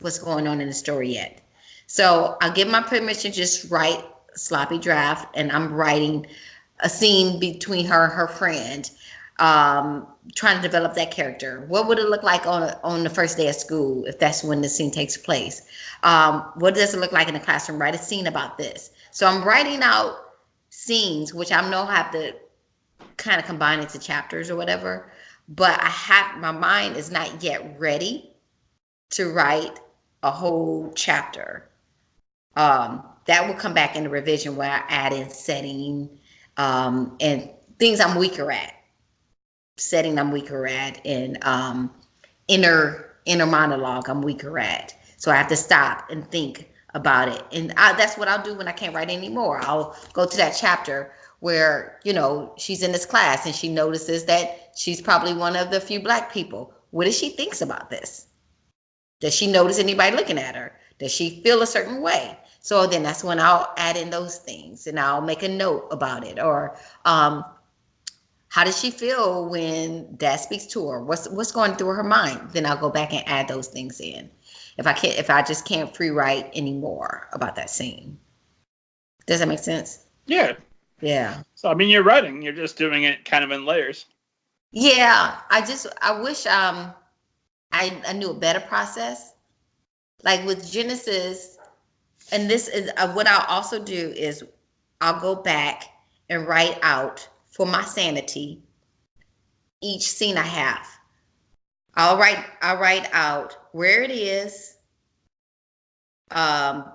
what's going on in the story yet. So I'll give my permission, just write a sloppy draft, and I'm writing a scene between her and her friend, trying to develop that character. What would it look like on the first day of school if that's when the scene takes place? What does it look like in the classroom? Write a scene about this. So I'm writing out scenes, which I know I have to kind of combine into chapters or whatever, but my mind is not yet ready to write a whole chapter. That will come back in the revision where I add in setting and things I'm weaker at. Setting I'm weaker at, and inner monologue I'm weaker at. So I have to stop and think about it. And that's what I'll do when I can't write anymore. I'll go to that chapter where, she's in this class and she notices that she's probably one of the few Black people. What does she thinks about this? Does she notice anybody looking at her? Does she feel a certain way? So then that's when I'll add in those things and I'll make a note about it. Or How does she feel when dad speaks to her? What's going through her mind? Then I'll go back and add those things in. If I just can't free write anymore about that scene. Does that make sense? Yeah. Yeah. So I mean, you're writing. You're just doing it kind of in layers. Yeah. I wish I knew a better process. Like with Genesis, and this is what I'll also do is I'll go back and write out for my sanity each scene I have. I'll write out where it is. I'm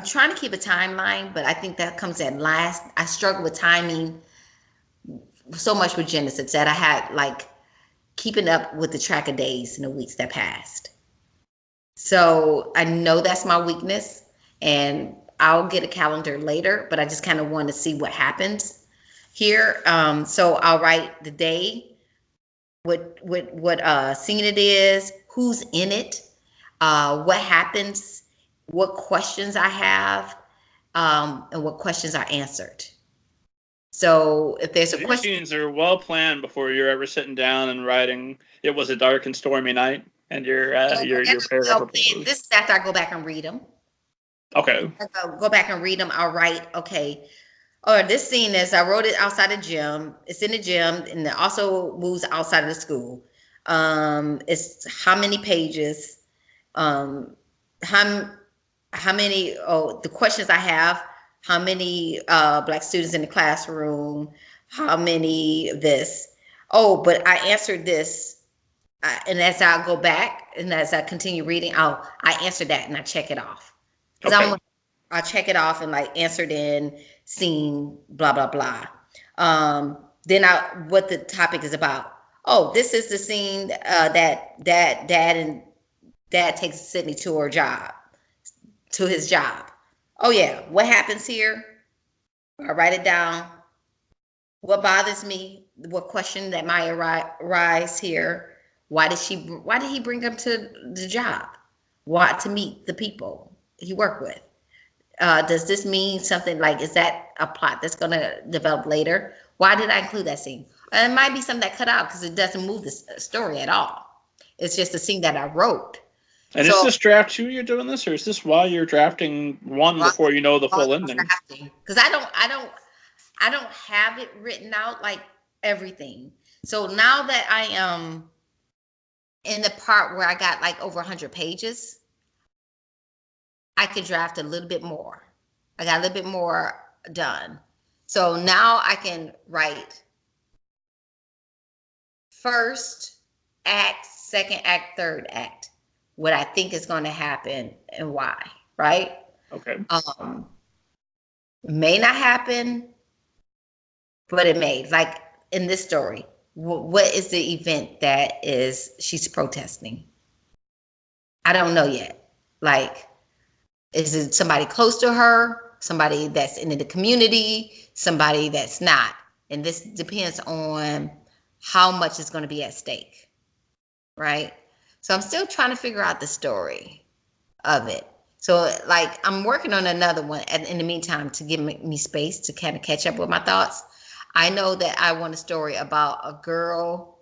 trying to keep a timeline, but I think that comes at last. I struggle with timing so much with Genesis that I had like keeping up with the track of days and the weeks that passed. So I know that's my weakness, and I'll get a calendar later, but I just kind of want to see what happens here. So I'll write the day, what scene it is, who's in it, what happens, what questions I have, and what questions are answered. So if there's a question, your scenes are well planned before you're ever sitting down and writing. It was a dark and stormy night, and your paragraph. This is after I go back and read them. Okay. I'll go back and read them. I'll write, okay. Or this scene is, I wrote it outside the gym. It's in the gym, and it also moves outside of the school. It's how many pages, how many, the questions I have, how many Black students in the classroom, how many this. Oh, but I answered this. And as I go back and as I continue reading, I answer that and I check it off. Okay. I'll check it off and like answered in, scene, blah, blah, blah. Then what the topic is about. Oh, this is the scene that dad takes Sydney to his job. Oh yeah, what happens here? I write it down. What bothers me? What question that might arise here? Why did he bring him to the job? Why? To meet the people he worked with. Does this mean something like, is that a plot that's going to develop later? Why did I include that scene? And it might be something that cut out because it doesn't move the story at all. It's just a scene that I wrote. And is this draft 2 you're doing this, or is this while you're drafting 1 before you know the full ending? Because I don't have it written out like everything. So now that I am in the part where I got like over 100 pages, I could draft a little bit more. I got a little bit more done. So now I can write first act, second act, third act, what I think is going to happen and why, right? Okay. May not happen, but it may. Like in this story, what is the event that she's protesting? I don't know yet. Like, is it somebody close to her, somebody that's in the community, somebody that's not? And this depends on how much is going to be at stake, right? So I'm still trying to figure out the story of it. So like I'm working on another one in the meantime to give me space to kind of catch up with my thoughts. I know that I want a story about a girl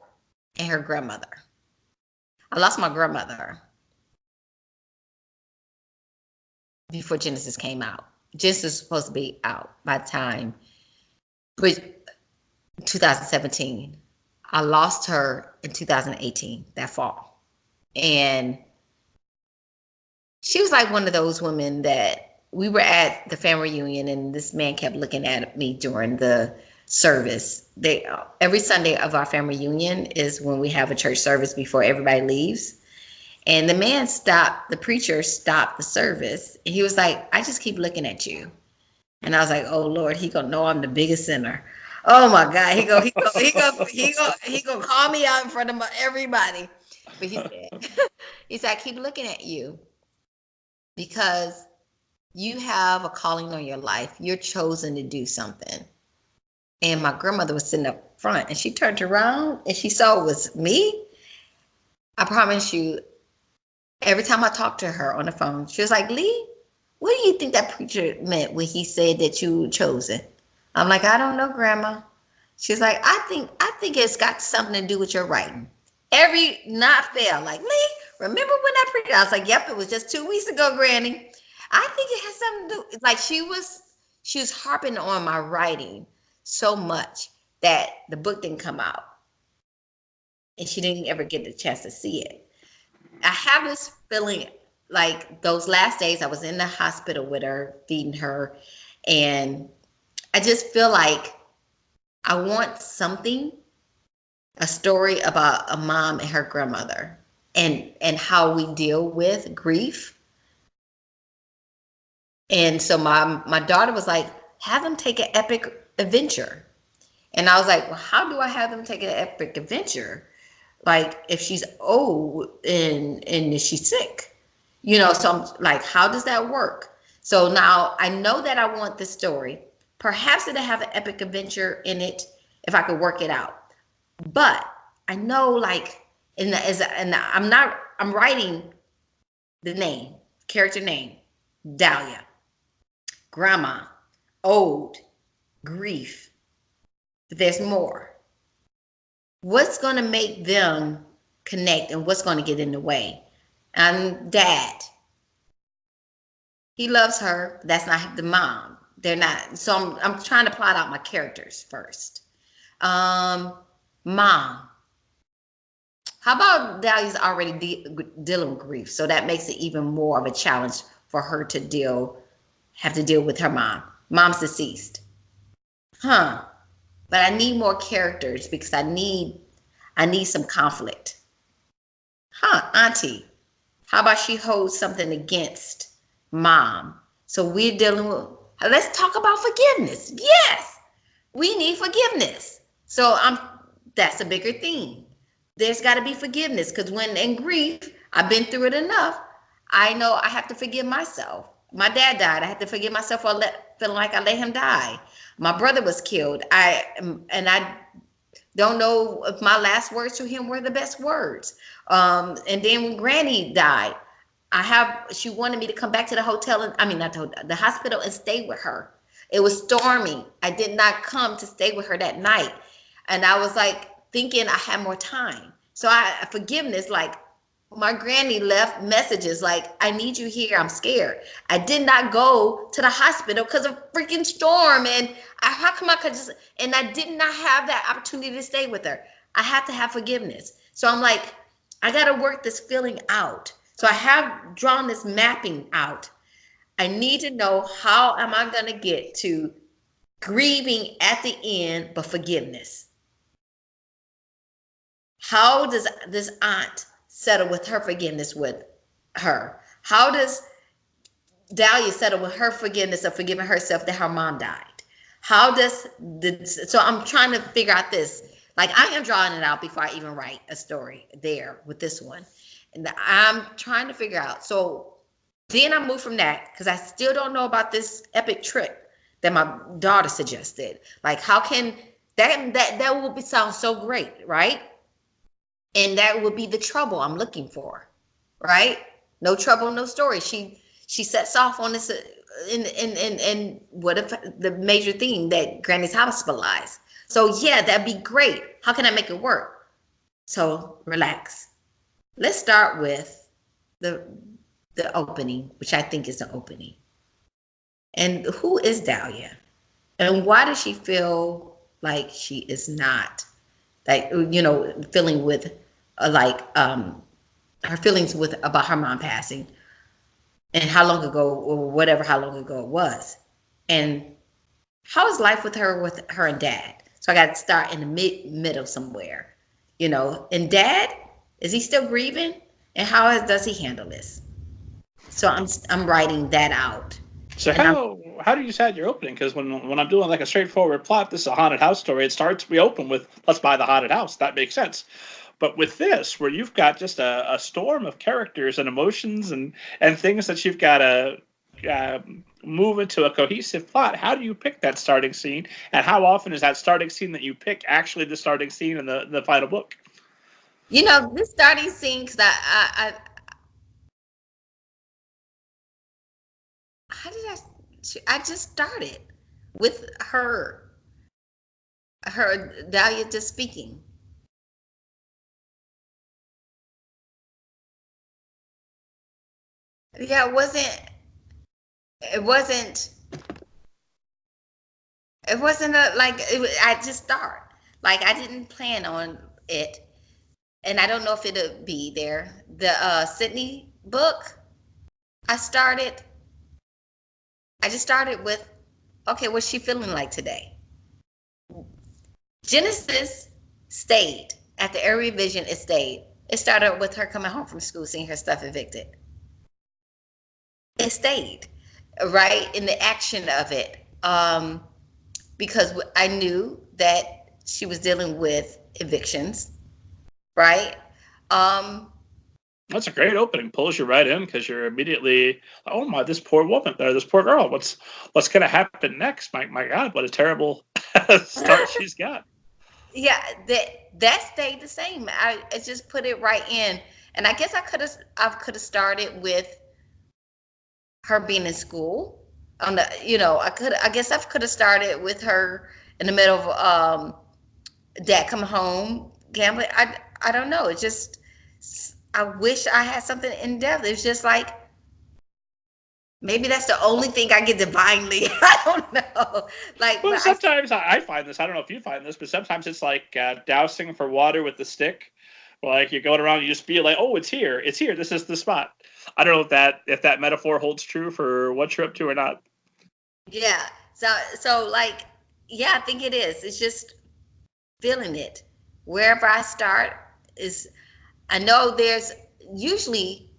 and her grandmother. I lost my grandmother before Genesis came out. Genesis was supposed to be out by the time, but 2017. I lost her in 2018, that fall. And she was like one of those women that we were at the family reunion and this man kept looking at me during the service. Every Sunday of our family reunion is when we have a church service before everybody leaves. And the preacher stopped the service. And he was like, I just keep looking at you. And I was like, oh Lord, he gonna know I'm the biggest sinner. Oh my God, he gonna call me out in front of everybody. But he said, I keep looking at you because you have a calling on your life. You're chosen to do something. And my grandmother was sitting up front and she turned around and she saw it was me. I promise you, every time I talked to her on the phone, she was like, Lee, what do you think that preacher meant when he said that you were chosen? I'm like, I don't know, Grandma. She's like, I think it's got something to do with your writing. Not fail. Like, Lee, remember when I printed? I was like, yep, it was just 2 weeks ago, Granny. I think it has something to do. Like she was harping on my writing so much that the book didn't come out, and she didn't ever get the chance to see it. I have this feeling like those last days I was in the hospital with her, feeding her, and I just feel like I want something, a story about a mom and her grandmother and how we deal with grief. And so my daughter was like, have them take an epic adventure. And I was like, well, how do I have them take an epic adventure? Like if she's old and is she sick? You know, so I'm like, how does that work? So now I know that I want this story. Perhaps it'll have an epic adventure in it if I could work it out. But I know, like, I'm writing the name, character name, Dahlia, grandma, old, grief. But there's more. What's going to make them connect and what's going to get in the way? And dad, he loves her, but that's not the mom. They're not. So I'm trying to plot out my characters first. Mom. How about Dahlia's already dealing with grief, so that makes it even more of a challenge for her to have to deal with her mom. Mom's deceased. But I need more characters because I need some conflict. Auntie. How about she holds something against mom? So we're dealing with, let's talk about forgiveness. Yes, we need forgiveness. So that's a bigger theme. There's got to be forgiveness because when in grief, I've been through it enough. I know I have to forgive myself. My dad died. I had to forgive myself for feeling like I let him die. My brother was killed. I don't know if my last words to him were the best words. And then when Granny died, she wanted me to come back to the hotel, the hospital and stay with her. It was storming. I did not come to stay with her that night. And I was like thinking I had more time. So forgiveness, like my granny left messages like, I need you here. I'm scared. I did not go to the hospital because of freaking storm. And how come I could and I did not have that opportunity to stay with her. I had to have forgiveness. So I'm like, I got to work this feeling out. So I have drawn this mapping out. I need to know how am I going to get to grieving at the end, but forgiveness. How does this aunt settle with her forgiveness with her? How does Dahlia settle with her forgiveness of forgiving herself that her mom died? So I'm trying to figure out this. Like I am drawing it out before I even write a story there with this one. And I'm trying to figure out. So then I moved from that because I still don't know about this epic trip that my daughter suggested. Like how can that would sound so great, right? And that would be the trouble I'm looking for, right? No trouble, no story. She sets off on this in what if the major theme that Granny's hospitalized. So yeah, that'd be great. How can I make it work? So relax. Let's start with the opening, which I think is the opening. And who is Dahlia? And why does she feel like she is not, like, feeling with her feelings with about her mom passing and how long ago it was. And how is life with her and dad? So I got to start in the middle somewhere, and dad, is he still grieving? And how does he handle this? So I'm writing that out. So how do you decide your opening? Because when I'm doing like a straightforward plot, this is a haunted house story. We open with let's buy the haunted house. That makes sense. But with this, where you've got just a storm of characters and emotions and things that you've got to move into a cohesive plot, how do you pick that starting scene? And how often is that starting scene that you pick actually the starting scene in the final book? This starting scene, because I just started with her. Her Dahlia just speaking. Yeah, it wasn't it wasn't a like I just start. Like I didn't plan on it. And I don't know if it'll be there. The Sydney book, I started I just started with, okay, what's she feeling like today? Genesis stayed. After every revision, it stayed. It started with her coming home from school, seeing her stuff evicted. It stayed, right, in the action of it. Because I knew that she was dealing with evictions, right? That's a great opening. Pulls you right in because you're immediately, oh my, this poor woman or this poor girl. What's going to happen next? My God, what a terrible start she's got. Yeah, that stayed the same. I just put it right in, and I guess I could have started with her being in school. On the, I guess I could have started with her in the middle of dad coming home gambling. I don't know. It just, I wish I had something in depth. It's just like, maybe that's the only thing I get divinely. I don't know. Like, well, sometimes I find this. I don't know if you find this, but sometimes it's like dousing for water with the stick. Like you're going around, you just feel like, oh, it's here. It's here. This is the spot. I don't know if that metaphor holds true for what you're up to or not. Yeah. So like, yeah, I think it is. It's just feeling it. Wherever I start is, I know there's usually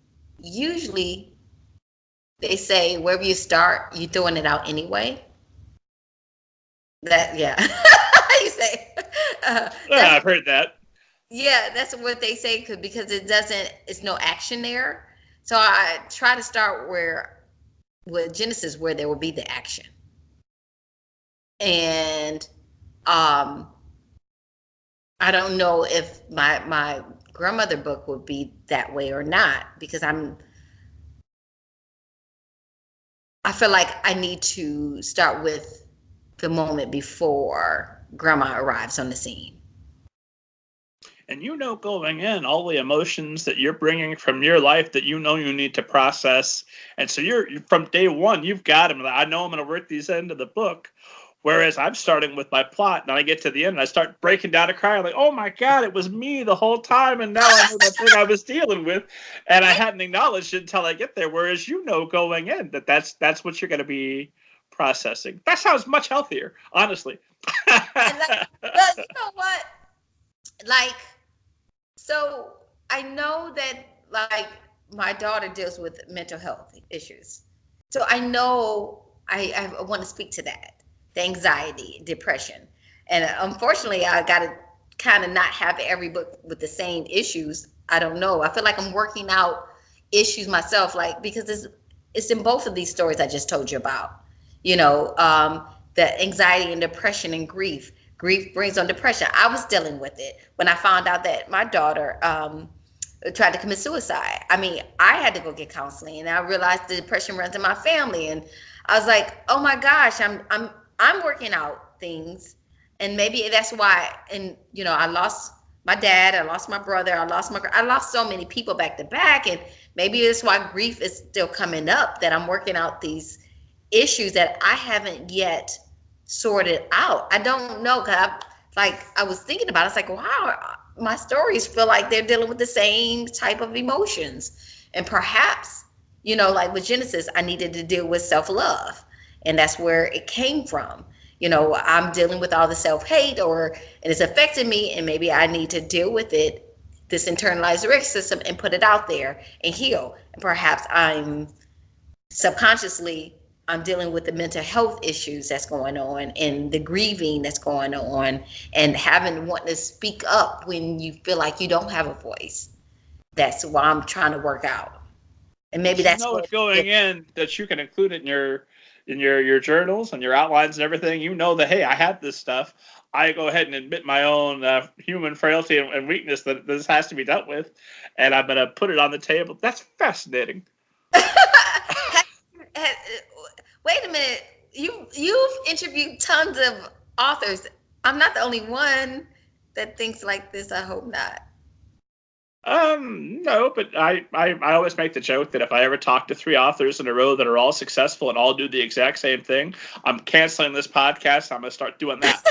they say wherever you start, you're throwing it out anyway. That, yeah. You say. Yeah, I've heard that. Yeah, that's what they say because it's no action there. So I try to start with Genesis where there will be the action. And I don't know if my grandmother book would be that way or not, because I feel like I need to start with the moment before grandma arrives on the scene. And going in, all the emotions that you're bringing from your life that you need to process. And so you're from day one, you've got them. I know I'm going to work these into the book. Whereas I'm starting with my plot, and I get to the end, and I start breaking down and crying, like, oh my God, it was me the whole time, and now I know that thing I was dealing with, and I hadn't acknowledged it until I get there. Whereas going in that's what you're going to be processing. That sounds much healthier, honestly. And but you know what? Like, so I know that like my daughter deals with mental health issues, so I know I want to speak to that. The anxiety, depression. And unfortunately, I got to kind of not have every book with the same issues. I don't know. I feel like I'm working out issues myself, like, because it's in both of these stories I just told you about. The anxiety and depression and grief. Grief brings on depression. I was dealing with it when I found out that my daughter tried to commit suicide. I mean, I had to go get counseling, and I realized the depression runs in my family, and I was like, oh my gosh, I'm working out things, and maybe that's why. And I lost my dad, I lost my brother, I lost so many people back to back, and maybe it's why grief is still coming up. That I'm working out these issues that I haven't yet sorted out. I don't know, because I was thinking about it. It's like, wow, my stories feel like they're dealing with the same type of emotions, and perhaps like with Genesis, I needed to deal with self-love. And that's where it came from. I'm dealing with all the self-hate, and it's affecting me, and maybe I need to deal with it, this internalized racism, and put it out there and heal. And perhaps I'm dealing with the mental health issues that's going on, and the grieving that's going on, and wanting to speak up when you feel like you don't have a voice. That's why I'm trying to work out. And maybe that's what going in that you can include it in your journals and your outlines and everything. That, hey, I have this stuff. I go ahead and admit my own human frailty and weakness that this has to be dealt with, and I'm going to put it on the table. That's fascinating. Wait a minute. You've interviewed tons of authors. I'm not the only one that thinks like this. I hope not. No, but I always make the joke that if I ever talk to 3 authors in a row that are all successful and all do the exact same thing, I'm canceling this podcast. I'm going to start doing that.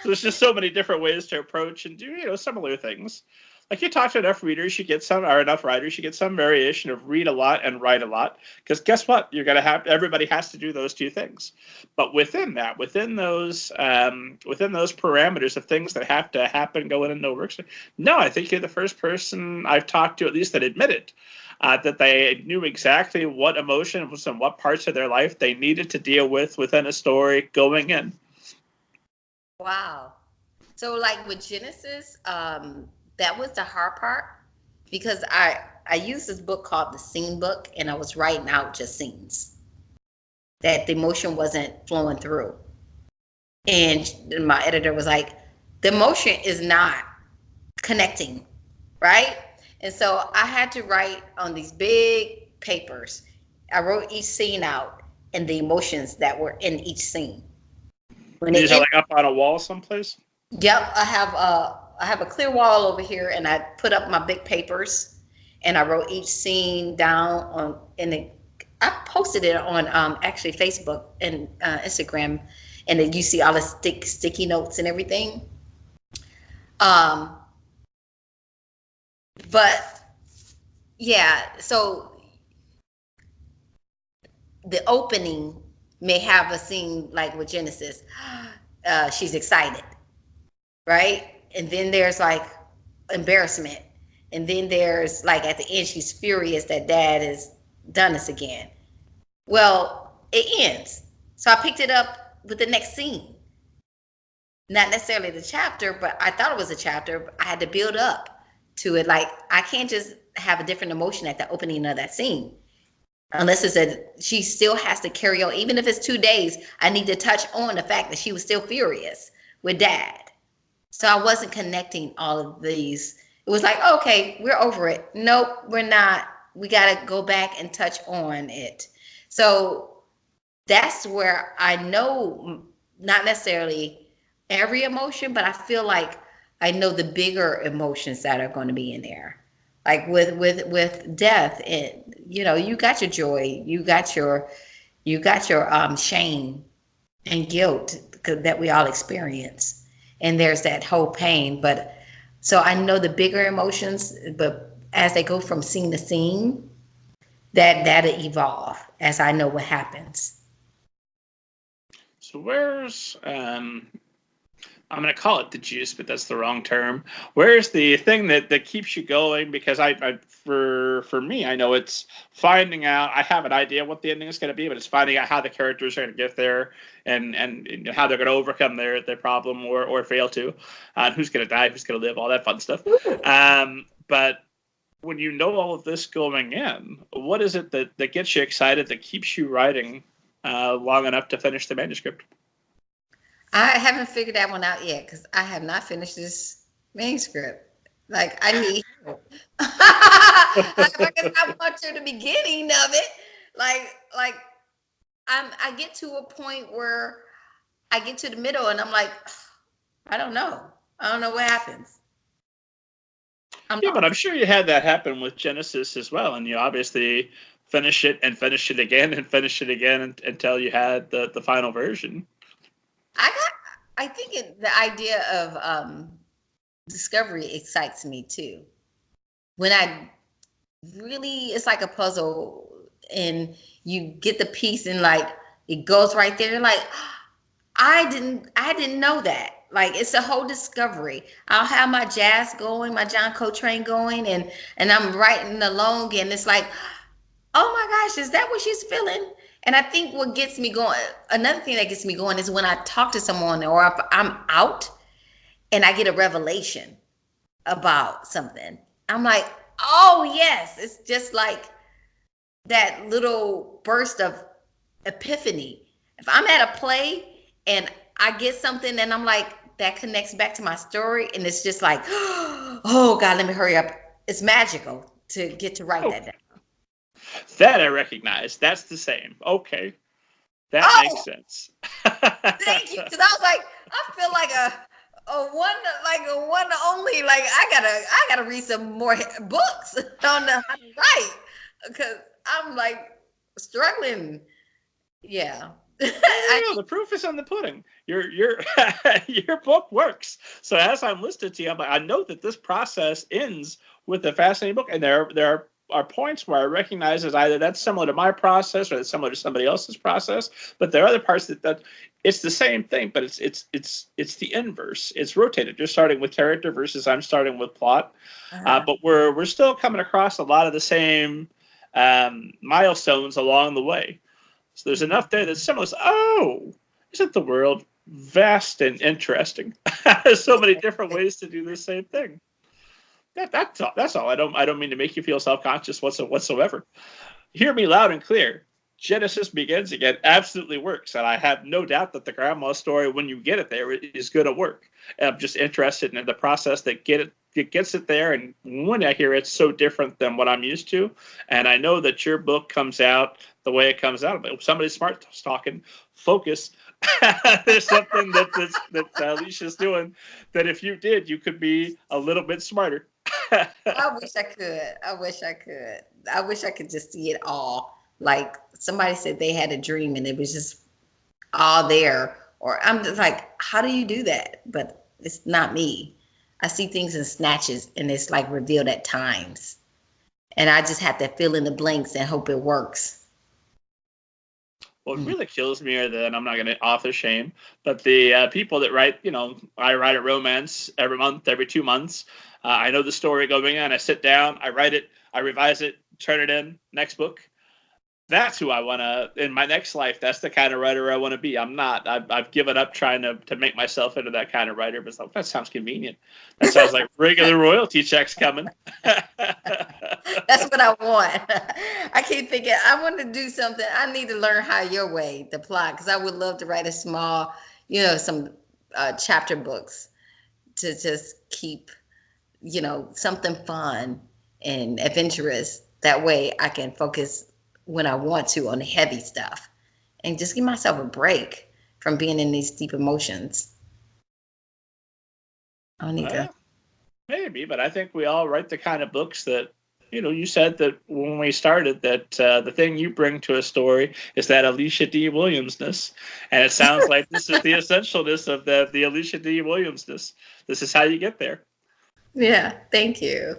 So there's just so many different ways to approach and do, similar things. Like you talk to enough readers, you get some, or enough writers, you get some variation of read a lot and write a lot. Because guess what? You're going to have, everybody has to do those 2 things. But within that, within those parameters of things that have to happen going into work, no, I think you're the first person I've talked to, at least that admitted that they knew exactly what emotions and what parts of their life they needed to deal with within a story going in. Wow. So like with Genesis, that was the hard part because I used this book called the Scene Book, and I was writing out just scenes that the emotion wasn't flowing through. And my editor was like, the emotion is not connecting, right? And so I had to write on these big papers. I wrote each scene out and the emotions that were in each scene. When these are like up on a wall someplace? Yep, I have a clear wall over here, and I put up my big papers, and I wrote each scene down on, and I posted it on actually Facebook and Instagram, and then you see all the sticky notes and everything. But yeah, so the opening may have a scene like with Genesis. She's excited, right? And then there's like embarrassment. And then there's like at the end, she's furious that dad has done this again. Well, it ends. So I picked it up with the next scene. Not necessarily the chapter, but I thought it was a chapter. But I had to build up to it. Like I can't just have a different emotion at the opening of that scene. Unless it's she still has to carry on. Even if it's 2 days, I need to touch on the fact that she was still furious with dad. So I wasn't connecting all of these. It was like, okay, we're over it. Nope, we're not. We got to go back and touch on it. So that's where I know not necessarily every emotion, but I feel like I know the bigger emotions that are going to be in there. Like with death, you got your joy, you got your shame and guilt that we all experience, and there's that whole pain. But so I know the bigger emotions, but as they go from scene to scene, that'll evolve as I know what happens. So where's I'm going to call it the juice, but that's the wrong term. Where's the thing that keeps you going? Because for me, I know it's finding out. I have an idea what the ending is going to be, but it's finding out how the characters are going to get there and how they're going to overcome their problem or fail to, and who's going to die, who's going to live, all that fun stuff. But when you know all of this going in, what is it that gets you excited, that keeps you writing long enough to finish the manuscript? I haven't figured that one out yet because I have not finished this manuscript. Like I need help. I want to the beginning of it. Like I get to a point where I get to the middle and I'm like, I don't know. I don't know what happens. But I'm sure you had that happen with Genesis as well, and you obviously finish it and finish it again and finish it again until you had the final version. I think the idea of discovery excites me too. When it's like a puzzle and you get the piece and like it goes right there. You're like, I didn't know that. Like it's a whole discovery. I'll have my jazz going, my John Coltrane going, and I'm writing along, and it's like, oh my gosh, is that what she's feeling? And I think what gets me going, another thing that gets me going is when I talk to someone or if I'm out and I get a revelation about something. I'm like, oh yes, it's just like that little burst of epiphany. If I'm at a play and I get something and I'm like, that connects back to my story and it's just like, oh God, let me hurry up. It's magical to get to write that down. That I recognize. That's the same. Okay. That makes sense. Thank you, because I was like, I feel like a one only. Like I gotta read some more books on the how to write, because I'm like struggling. Yeah. Oh, the proof is in the pudding. Your your book works. So as I'm listening to you, I'm like, I know that this process ends with a fascinating book, and there are points where I recognize as either that's similar to my process or that's similar to somebody else's process. But there are other parts that it's the same thing, but it's the inverse. It's rotated. You're starting with character versus I'm starting with plot. But we're still coming across a lot of the same milestones along the way. So there's enough there that's similar. Oh, isn't the world vast and interesting? There's so many different ways to do the same thing. That's all. That's all. I don't mean to make you feel self-conscious whatsoever. Hear me loud and clear. Genesis Begins Again absolutely works, and I have no doubt that the grandma story, when you get it there, is going to work. And I'm just interested in the process that gets it there, and when I hear it's so different than what I'm used to, and I know that your book comes out the way it comes out. But somebody smart talking, focus. There's something that Alicia's doing that if you did, you could be a little bit smarter. I wish I could. I wish I could just see it all. Like somebody said they had a dream and it was just all there. Or I'm just like, how do you do that? But it's not me. I see things in snatches and it's like revealed at times. And I just have to fill in the blanks and hope it works. What really kills me are and I'm not going to author shame, but the people that write, I write a romance every month, every 2 months. I know the story going on. I sit down, I write it, I revise it, turn it in, next book. That's who I want to, in my next life, that's the kind of writer I want to be. I'm not. I've given up trying to make myself into that kind of writer, but that sounds convenient. That sounds like regular royalty checks coming. That's what I want. I keep thinking, I want to do something. I need to learn how your way, the plot, because I would love to write a small, some chapter books to just keep, something fun and adventurous. That way I can focus when I want to on the heavy stuff and just give myself a break from being in these deep emotions. I need to. Maybe, but I think we all write the kind of books that, you said that when we started that the thing you bring to a story is that Alicia D. Williamsness. And it sounds like this is the essentialness of the Alicia D. Williamsness. This is how you get there. Yeah, thank you.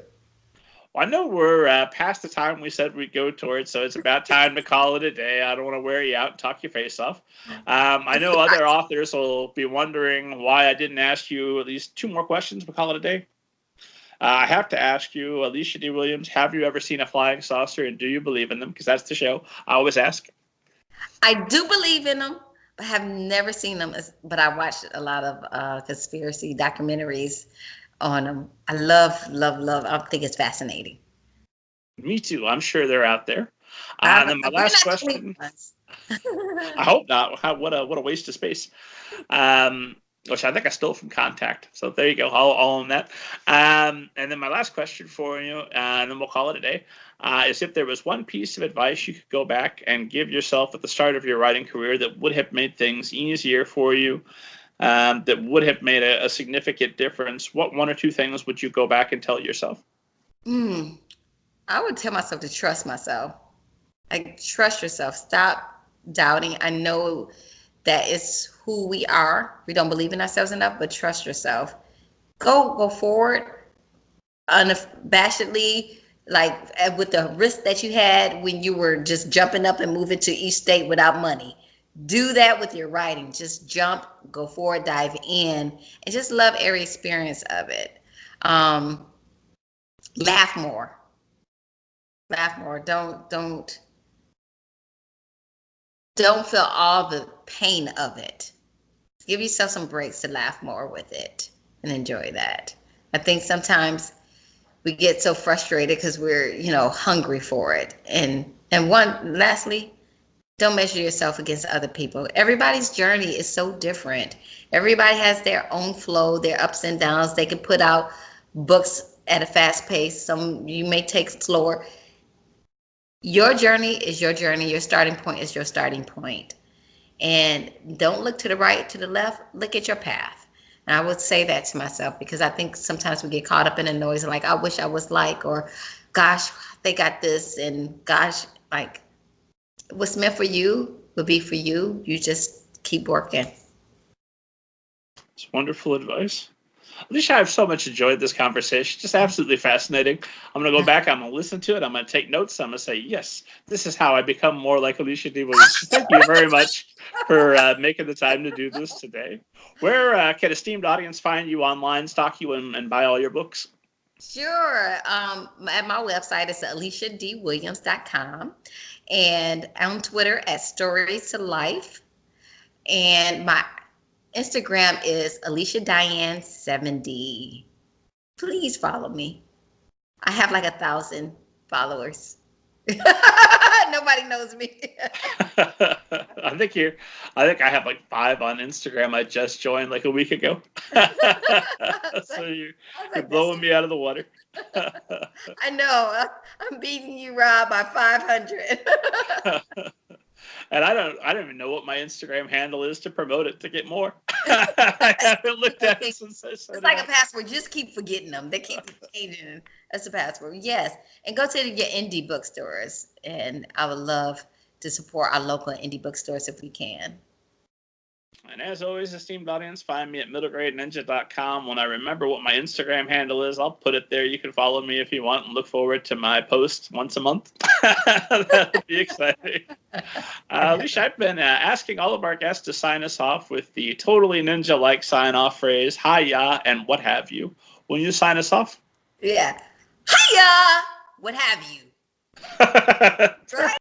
Well, I know we're past the time we said we'd go towards, so it's about time to call it a day. I don't want to wear you out and talk your face off. I know other authors will be wondering why I didn't ask you at least 2 more questions. We'll call it a day. I have to ask you, Alicia D. Williams, have you ever seen a flying saucer, and do you believe in them? Because that's the show. I always ask. I do believe in them, but have never seen them. But I watched a lot of conspiracy documentaries on them. I love. I think it's fascinating. Me too. I'm sure they're out there. And then my last question. I hope not. What a waste of space. Which I think I stole from Contact. So there you go. I'll own that. And then my last question for you, and then we'll call it a day, is if there was one piece of advice you could go back and give yourself at the start of your writing career that would have made things easier for you, that would have made a significant difference, what 1 or 2 things would you go back and tell yourself? I would tell myself to trust myself. Like, trust yourself. Stop doubting. I know that it's who we are. We don't believe in ourselves enough, but trust yourself. Go forward unabashedly, like with the risk that you had when you were just jumping up and moving to each state without money. Do that with your writing. Just jump, go forward, dive in, and just love every experience of it. Laugh more. Don't feel all the pain of it. Give yourself some breaks to laugh more with it and enjoy that. I think sometimes we get so frustrated because we're, hungry for it. And lastly, don't measure yourself against other people. Everybody's journey is so different. Everybody has their own flow, their ups and downs. They can put out books at a fast pace. Some you may take slower. Your journey is your journey. Your starting point is your starting point. And don't look to the right, to the left, look at your path. And I would say that to myself because I think sometimes we get caught up in the noise, like, I wish I was like, or gosh, they got this, and gosh, like, what's meant for you will be for you. You just keep working. It's wonderful advice. Alicia, I've so much enjoyed this conversation. Just absolutely fascinating. I'm going to go back. I'm going to listen to it. I'm going to take notes. I'm going to say, yes, this is how I become more like Alicia D. Williams. Thank you very much for making the time to do this today. Where can esteemed audience find you online, stalk you, and buy all your books? Sure. At my website is aliciadwilliams.com, and on Twitter at Stories to Life. And my Instagram is Alicia Diane 70. Please follow me. I have like 1,000 followers. Nobody knows me. I think I have like 5 on Instagram. I just joined like a week ago. So you're blowing me out of the water. I know. I'm beating you, Rob, by 500. And I don't even know what my Instagram handle is to promote it to get more. I haven't looked at it since I started. It's like a password. Just keep forgetting them. They keep changing. That's a password. Yes. And go to your indie bookstores. And I would love to support our local indie bookstores if we can. And as always, esteemed audience, find me at middlegradeninja.com. When I remember what my Instagram handle is, I'll put it there. You can follow me if you want and look forward to my posts once a month. That'll be exciting. Alicia, I've been asking all of our guests to sign us off with the totally ninja-like sign-off phrase, hiya, and what have you. Will you sign us off? Yeah. Hiya! What have you? Right?